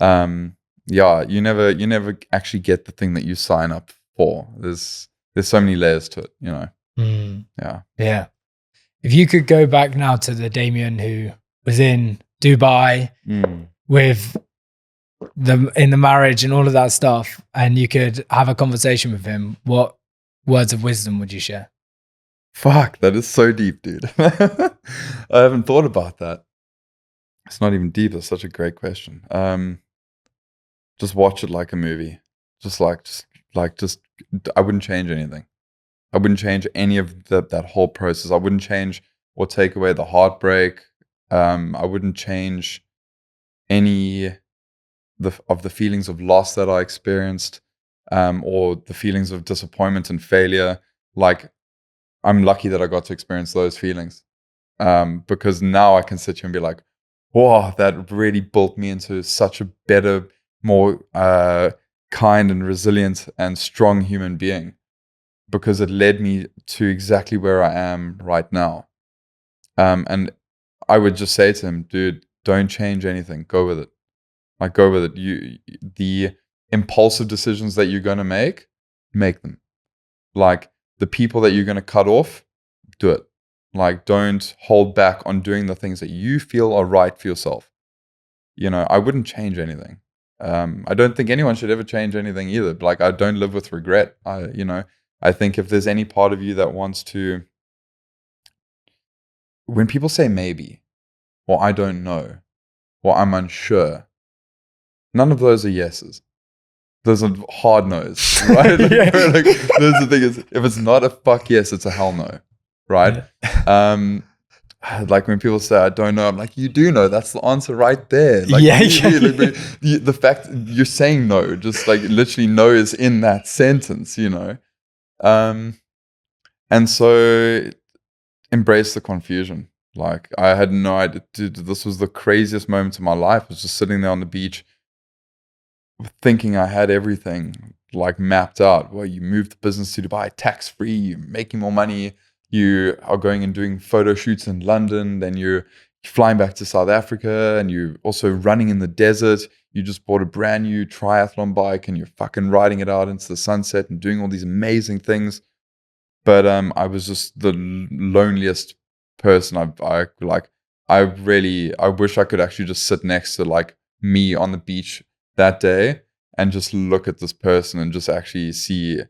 You never actually get the thing that you sign up for. There's so many layers to it, Yeah. If you could go back now to the Damian who was in Dubai with in the marriage and all of that stuff, and you could have a conversation with him, what words of wisdom would you share? Fuck, that is so deep, dude. I haven't thought about that. It's not even deep. It's such a great question. Just watch it like a movie. Just I wouldn't change anything. I wouldn't change any of that whole process. I wouldn't change or take away the heartbreak. I wouldn't change any of the feelings of loss that I experienced, or the feelings of disappointment and failure. Like, I'm lucky that I got to experience those feelings, because now I can sit here and be like, "Wow, that really built me into such a better, more kind and resilient and strong human being," because it led me to exactly where I am right now. And I would just say to him, dude, don't change anything. Go with it. Like, go with it. The impulsive decisions that you're going to make them. Like, the people that you're going to cut off, do it. Like, don't hold back on doing the things that you feel are right for yourself. I wouldn't change anything. I don't think anyone should ever change anything either. Like, I don't live with regret. I think if there's any part of you that wants to, when people say maybe, or I don't know, or I'm unsure, none of those are yeses. Those are hard no's, right? Those the thing is, if it's not a fuck yes, it's a hell no, right? Yeah. Like when people say I don't know, I'm like, you do know. That's the answer right there. Like, the fact you're saying no, just like literally no is in that sentence, and so embrace the confusion. Like, I had no idea. Dude, this was the craziest moment of my life. I was just sitting there on the beach thinking I had everything like mapped out. Well, you moved the business to Dubai tax-free, you're making more money, you are going and doing photo shoots in London, then you're flying back to South Africa, and you're also running in the desert. You just bought a brand new triathlon bike and you're fucking riding it out into the sunset and doing all these amazing things. But I was just the loneliest person. I wish I could actually just sit next to like me on the beach that day and just look at this person and just actually see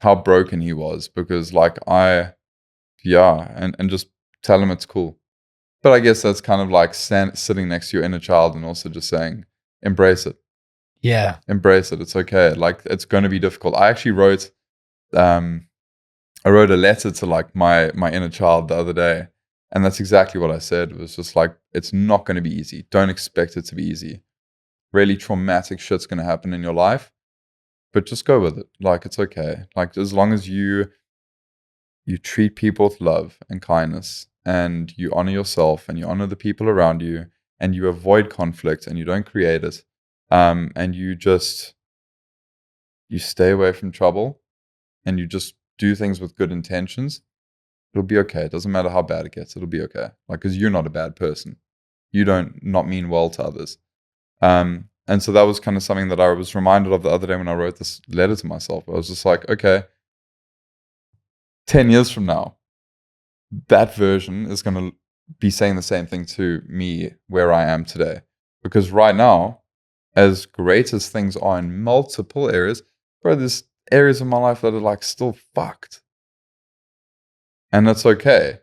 how broken he was, because like and just tell him it's cool. But I guess that's kind of like sitting next to your inner child and also just saying, embrace it. Yeah. Embrace it. It's okay. Like, it's going to be difficult. I actually wrote a letter to like my inner child the other day, And that's exactly what I said. It was just like, it's not going to be easy. Don't expect it to be easy. Really traumatic shit's going to happen in your life, but just go with it. Like, it's okay. Like, as long as you treat people with love and kindness, and you honor yourself and you honor the people around you, and you avoid conflict and you don't create it, and you stay away from trouble and you just do things with good intentions, it'll be okay. It doesn't matter how bad it gets. It'll be okay. Like, because you're not a bad person. You don't not mean well to others. And so that was kind of something that I was reminded of the other day when I wrote this letter to myself. I was just like, okay, 10 years from now, that version is going to be saying the same thing to me where I am today. Because right now, as great as things are in multiple areas, bro, there's areas of my life that are like still fucked. And that's okay,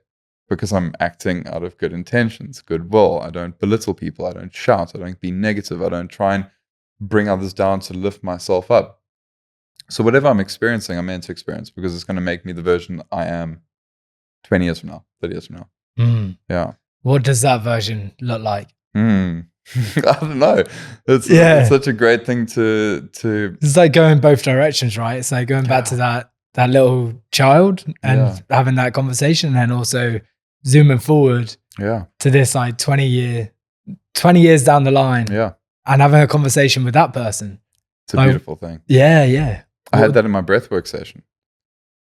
because I'm acting out of good intentions, goodwill. I don't belittle people. I don't shout. I don't be negative. I don't try and bring others down to lift myself up. So whatever I'm experiencing, I'm meant to experience, because it's going to make me the version I am 20 years from now, 30 years from now. Mm. Yeah. What does that version look like? I don't know. It's such a great thing to. It's like going both directions, right? It's like going back to that little child and having that conversation, and then also zooming forward to this like 20 years down the line, and having a conversation with that person. It's a beautiful thing. Yeah. I had that in my breathwork session.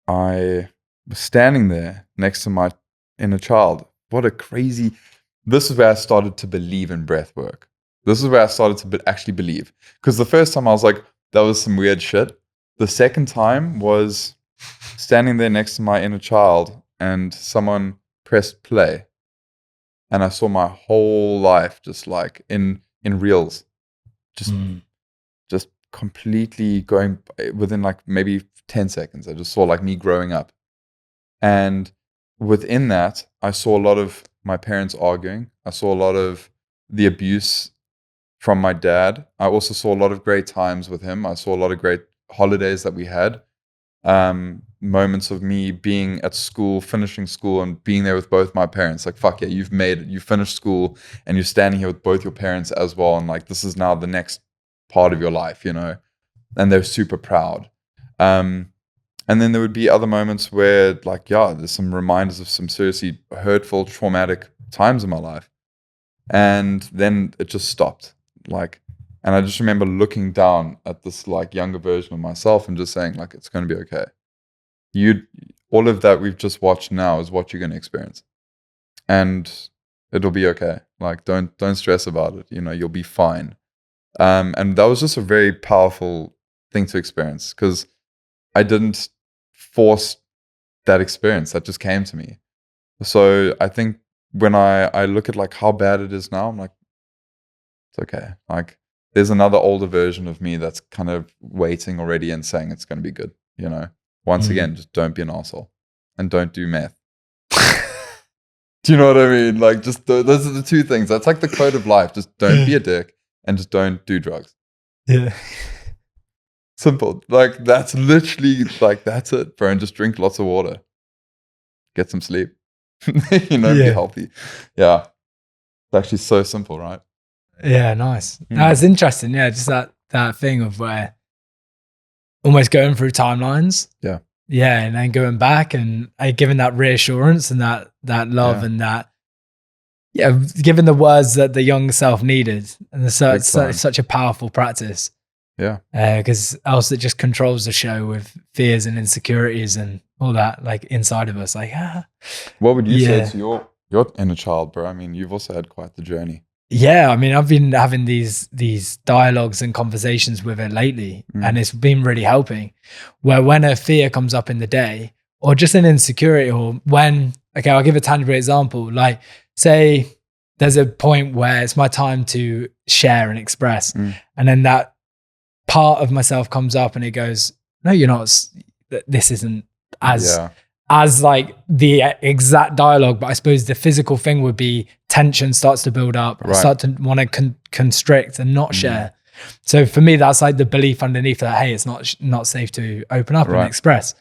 I was standing there next to my inner child. What a crazy... This is where I started to believe in breathwork. This is where I started to actually believe. Because the first time I was like, that was some weird shit. The second time was standing there next to my inner child, and someone pressed play. And I saw my whole life just like in reels. Just completely going within like maybe 10 seconds. I just saw like me growing up. And within that, I saw a lot of my parents arguing. I saw a lot of the abuse from my dad. I also saw a lot of great times with him. I saw a lot of great holidays that we had. Moments of me being at school, finishing school, and being there with both my parents. Like, fuck yeah, you've made it. You finished school and you're standing here with both your parents as well. And like, this is now the next part of your life, you know? And they're super proud. And then there would be other moments where like, there's some reminders of some seriously hurtful, traumatic times in my life. And then it just stopped. Like, and I just remember looking down at this like younger version of myself and just saying like, it's going to be okay. All of that we've just watched now is what you're going to experience. And it'll be okay. Like, don't stress about it. You know, you'll be fine. And that was just a very powerful thing to experience, because I didn't force that experience. That just came to me. So I think when I look at like how bad it is now, I'm like, it's okay. Like, there's another older version of me that's kind of waiting already and saying it's going to be good, you know? Once again, just don't be an asshole and don't do meth. Do you know what I mean? Like, just those are the two things. That's like the code of life. Just don't be a dick and just don't do drugs. Yeah. Simple. Like, that's literally like, that's it, bro. And just drink lots of water. Get some sleep. You know, be healthy. Yeah. It's actually so simple, right? Yeah, nice. That's interesting. Yeah, just that thing of where almost going through timelines. Yeah. Yeah, and then going back and giving that reassurance and that love and that, giving the words that the young self needed. And it's such a powerful practice. Yeah. Because else it just controls the show with fears and insecurities and all that, like, inside of us. Like, What would you say to your inner child, bro? I mean, you've also had quite the journey. Yeah, I mean, I've been having these dialogues and conversations with it lately, and it's been really helping. Where when a fear comes up in the day, or just an insecurity, or when, okay, I'll give a tangible example. Like, say there's a point where it's my time to share and express, and then that part of myself comes up and it goes, no, you're not, this isn't as like the exact dialogue, but I suppose the physical thing would be tension starts to build up. I start to want to constrict and not share. So for me, that's like the belief underneath that, hey, it's not safe to open up and express.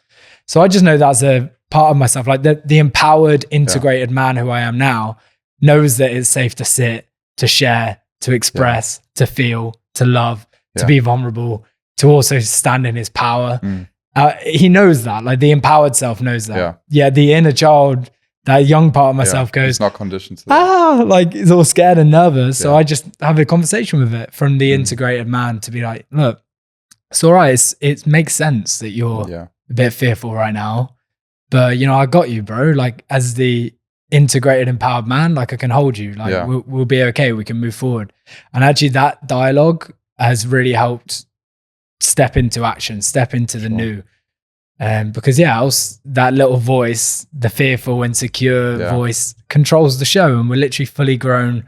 So I just know that's a part of myself. Like the empowered, integrated man who I am now knows that it's safe to sit, to share, to express, to feel, to love, to be vulnerable, to also stand in his power. He knows that, like the empowered self knows that. Yeah, the inner child, that young part of myself goes, it's not conditioned to that. Like it's all scared and nervous. So I just have a conversation with it from the integrated man to be like, look, it's all right. It makes sense that you're a bit fearful right now, but you know, I got you, bro. Like as the integrated, empowered man, like I can hold you. Like we'll be okay. We can move forward. And actually, that dialogue has really helped step into action, step into the new. Because else that little voice, the fearful, insecure voice, controls the show, and we're literally fully grown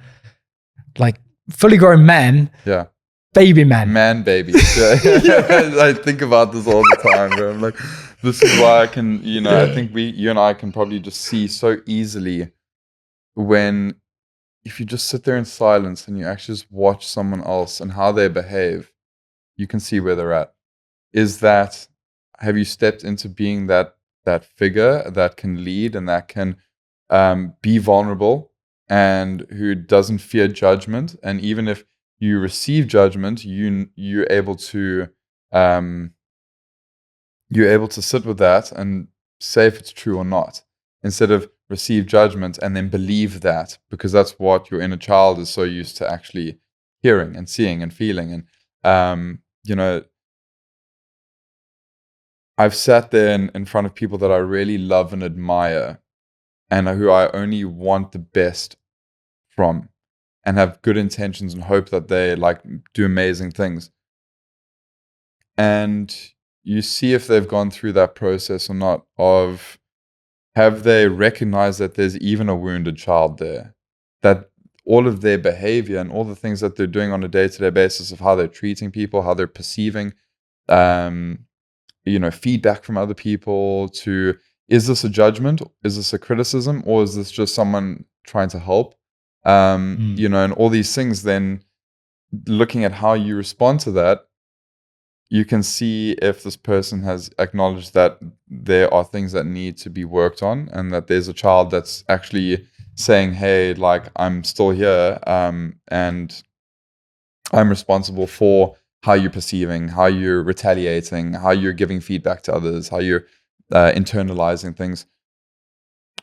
men. Yeah. Baby men. Man babies. I think about this all the time, bro. I'm like, this is why I can, you know, I think you and I can probably just see so easily when, if you just sit there in silence and you actually just watch someone else and how they behave, you can see where they're at. Have you stepped into being that figure that can lead and that can be vulnerable and who doesn't fear judgment? And even if you receive judgment, you're able to sit with that and say if it's true or not, instead of receive judgment and then believe that, because that's what your inner child is so used to actually hearing and seeing and feeling. And you know, I've sat there in front of people that I really love and admire and who I only want the best from and have good intentions and hope that they like do amazing things. And you see if they've gone through that process or not, of have they recognized that there's even a wounded child there, that all of their behavior and all the things that they're doing on a day-to-day basis of how they're treating people, how they're perceiving, you know, feedback from other people, to is this a judgment, is this a criticism, or is this just someone trying to help? You know, and all these things, then looking at how you respond to that, you can see if this person has acknowledged that there are things that need to be worked on and that there's a child that's actually saying, hey, like I'm still here and I'm responsible for how you're perceiving, how you're retaliating, how you're giving feedback to others, how you're internalizing things.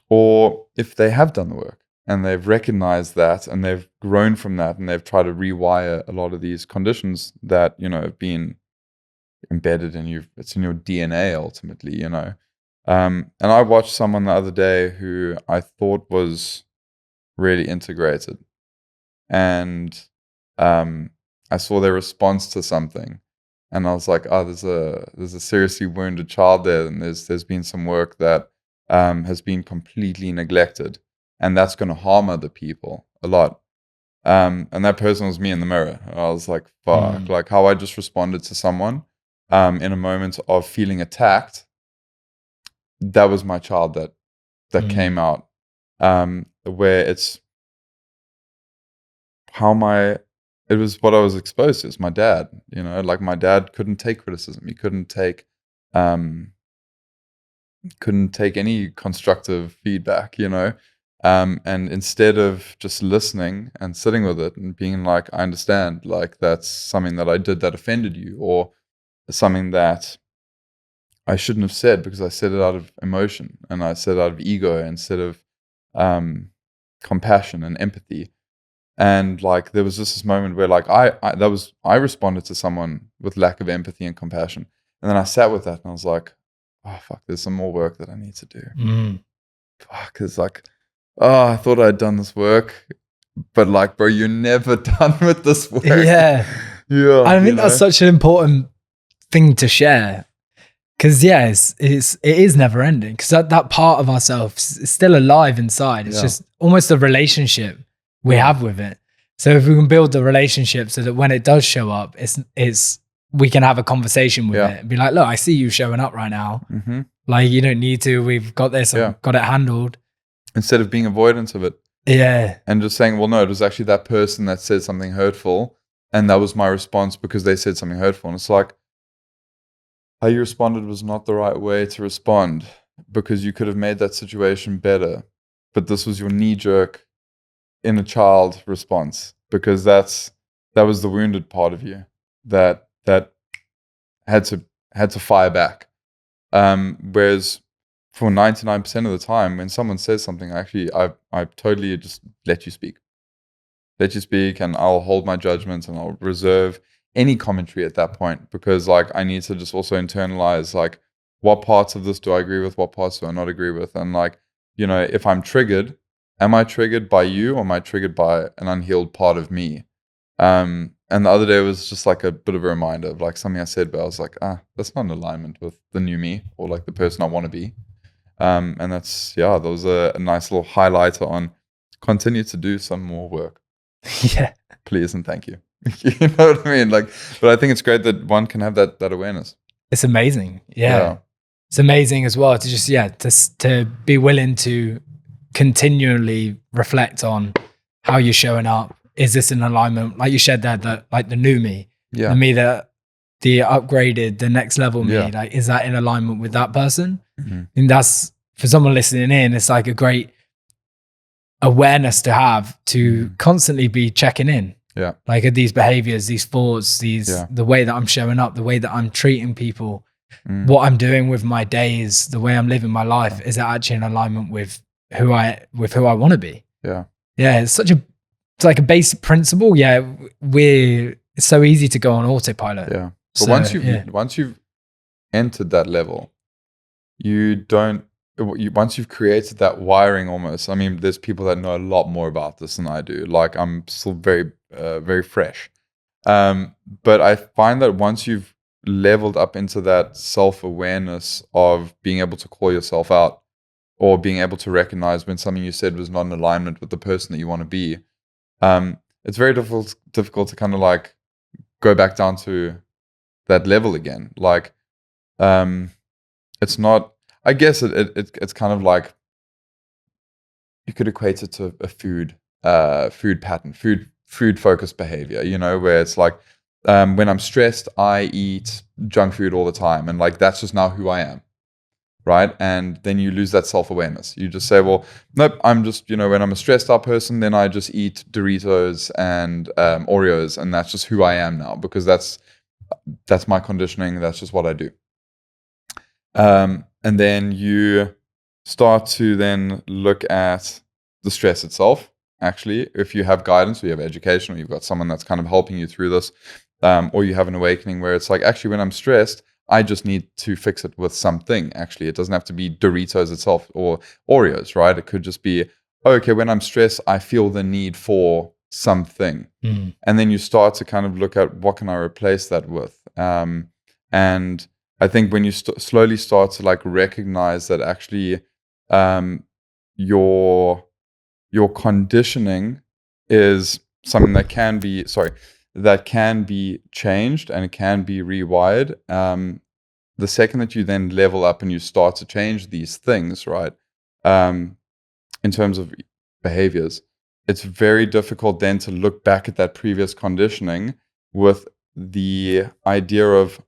Or if they have done the work and they've recognized that and they've grown from that and they've tried to rewire a lot of these conditions that, you know, have been embedded in you, it's in your DNA ultimately, you know. And I watched someone the other day who I thought was really integrated. And I saw their response to something, and I was like, "Oh, there's a seriously wounded child there, and there's been some work that has been completely neglected, and that's going to harm other people a lot." And that person was me in the mirror. I was like, "Fuck!" Like how I just responded to someone in a moment of feeling attacked. That was my child that came out, where it's it was what I was exposed to. It's my dad, you know, like my dad couldn't take criticism. He couldn't take any constructive feedback, you know. And instead of just listening and sitting with it and being like, I understand, like that's something that I did that offended you, or something that I shouldn't have said because I said it out of emotion and I said it out of ego instead of compassion and empathy. And like there was just this moment where like I responded to someone with lack of empathy and compassion, and then I sat with that and I was like, oh fuck, there's some more work that I need to do. Fuck, it's like, oh, I thought I'd done this work, but like, bro, you're never done with this work. Yeah. I think that's such an important thing to share, because it is never ending, because that part of ourselves is still alive inside. It's just almost a relationship we have with it. So if we can build the relationship so that when it does show up, it's we can have a conversation with it and be like, look, I see you showing up right now. Like you don't need to, we've got this, I've got it handled. Instead of being avoidance of it. Yeah. And just saying, well, no, it was actually that person that said something hurtful, and that was my response because they said something hurtful. And it's like, how you responded was not the right way to respond, because you could have made that situation better. But this was your knee-jerk inner child response, because that was the wounded part of you that had to fire back. Whereas for 99% of the time, when someone says something, I totally just let you speak, and I'll hold my judgments and I'll reserve any commentary at that point, because like I need to just also internalize like what parts of this do I agree with, what parts do I not agree with, and like, you know, if I'm triggered, am I triggered by you, or am I triggered by an unhealed part of me? And the other day was just like a bit of a reminder of like something I said, but I was like, that's not in alignment with the new me, or like the person I want to be. And that was a nice little highlighter on continue to do some more work. Yeah. Please and thank you. You know what I mean? Like, but I think it's great that one can have that awareness. It's amazing. Yeah. It's amazing as well to just, to be willing to continually reflect on how you're showing up. Is this in alignment? Like you said that like the new me, the me that the upgraded, the next level me, like, is that in alignment with that person? Mm-hmm. And that's, for someone listening in, it's like a great awareness to have, to constantly be checking in. Yeah. Like, are these behaviors, these thoughts, the way that I'm showing up, the way that I'm treating people, what I'm doing with my days, the way I'm living my life, is that actually in alignment with who I want to be? Yeah. Yeah. It's like a basic principle. Yeah. It's so easy to go on autopilot. Yeah. But once you've entered that level, once you've created that wiring almost, I mean, there's people that know a lot more about this than I do. Like, I'm still very, very fresh. But I find that once you've leveled up into that self-awareness of being able to call yourself out, or being able to recognize when something you said was not in alignment with the person that you want to be, it's very difficult to kind of like go back down to that level again. Like, it's not, I guess it's kind of like, you could equate it to a food pattern, food focused behavior, you know, where it's like, when I'm stressed, I eat junk food all the time, and like that's just now who I am, right? And then you lose that self-awareness. You just say, well, nope, I'm just, you know, when I'm a stressed out person, then I just eat Doritos and Oreos, and that's just who I am now, because that's my conditioning. That's just what I do. And then you start to then look at the stress itself. Actually, if you have guidance, or you have education, or you've got someone that's kind of helping you through this, or you have an awakening where it's like, actually, when I'm stressed, I just need to fix it with something. Actually, it doesn't have to be Doritos itself or Oreos, right? It could just be, okay, when I'm stressed, I feel the need for something. And then you start to kind of look at, what can I replace that with? And I think when you slowly start to like recognize that actually your conditioning is something that can be changed, and it can be rewired. The second that you then level up and you start to change these things, right, in terms of behaviors, it's very difficult then to look back at that previous conditioning with the idea of,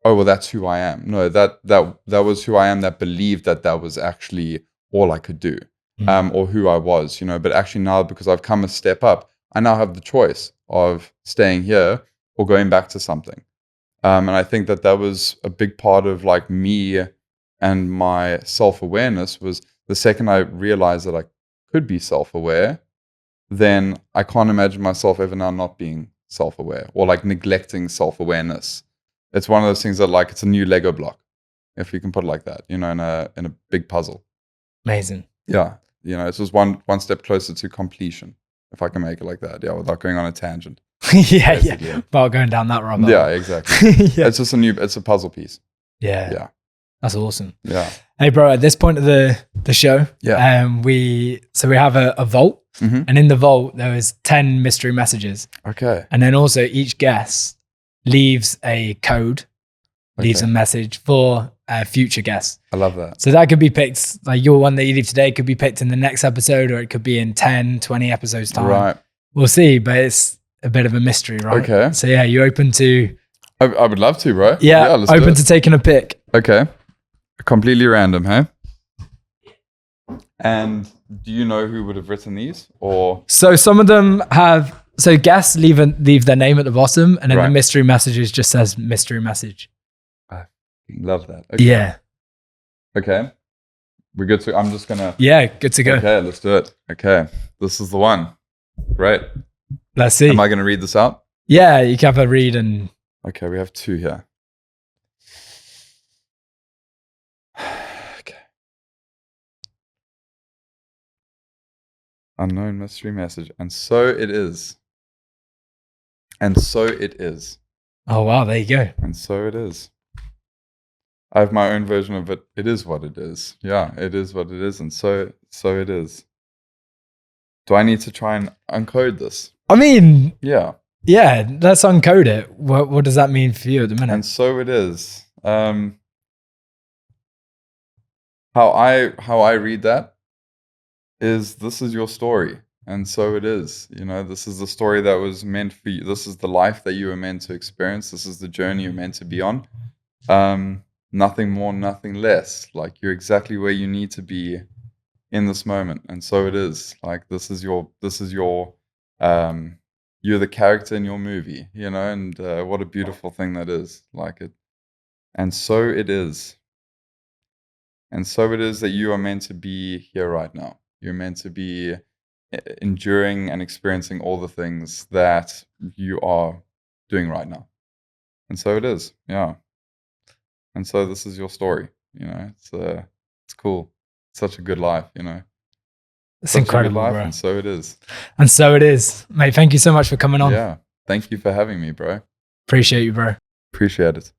oh, well, that's who I am. No, that was who I am, that believed that was actually all I could do, or who I was, you know. But actually now, because I've come a step up, I now have the choice of staying here or going back to something. And I think that was a big part of like me and my self-awareness, was the second I realized that I could be self-aware, then I can't imagine myself ever now not being self-aware, or like neglecting self-awareness. It's one of those things that, like, it's a new Lego block, if you can put it like that, you know, in a big puzzle. Amazing. Yeah. You know, it's just one step closer to completion, if I can make it like that. Yeah, without going on a tangent. Yeah. Without going down that rabbit hole. Yeah, exactly. Yeah. It's just it's a puzzle piece. Yeah. Yeah. That's awesome. Yeah. Hey, bro, at this point of the show, we have a vault, and in the vault, there is 10 mystery messages. Okay. And then also each guest leaves a code, leaves a message for future guests. I love that. So that could be picked, like your one that you leave today could be picked in the next episode, or it could be in 10, 20 episodes time. Right. We'll see, but it's a bit of a mystery, right? Okay. So yeah, you're open to I would love to, bro. Yeah, let's do open it. to taking a pick. Okay. Completely random, hey? And do you know who would have written these? Or So some of them have, so guests leave their name at the bottom, and then the Right. mystery messages just says mystery message. I love that. Okay. Yeah. Okay. We're good to, I'm just gonna, Yeah, good to go. okay, let's do it. Okay. This is the one. Great. Let's see. Am I gonna read this out? Yeah, you can have a read and Okay, we have 2 here. Okay. Unknown mystery message. And so it is. And so it is. oh wow, there you go. And so it is. I have my own version of it. It is what it is. Yeah, it is what it is. And so it is. Do I need to try and uncode this? I mean, Yeah. yeah, let's uncode it. What does that mean for you at the minute? And so it is. How I read that is, this is your story. And so it is. You know, this is the story that was meant for you. This is the life that you were meant to experience. This is the journey you're meant to be on. Nothing more, nothing less. Like, you're exactly where you need to be in this moment. And so it is. Like, this is your you're the character in your movie, you know, and what a beautiful thing that is. Like it. And so it is. And so it is that you are meant to be here right now. You're meant to be enduring and experiencing all the things that you are doing right now. And so it is. Yeah. And so this is your story, you know. It's cool. It's such a good life, you know. It's Such incredible, a good life, bro. and so it is. And so it is. Mate, thank you so much for coming on. Yeah. Thank you for having me, bro. Appreciate you, bro. Appreciate it.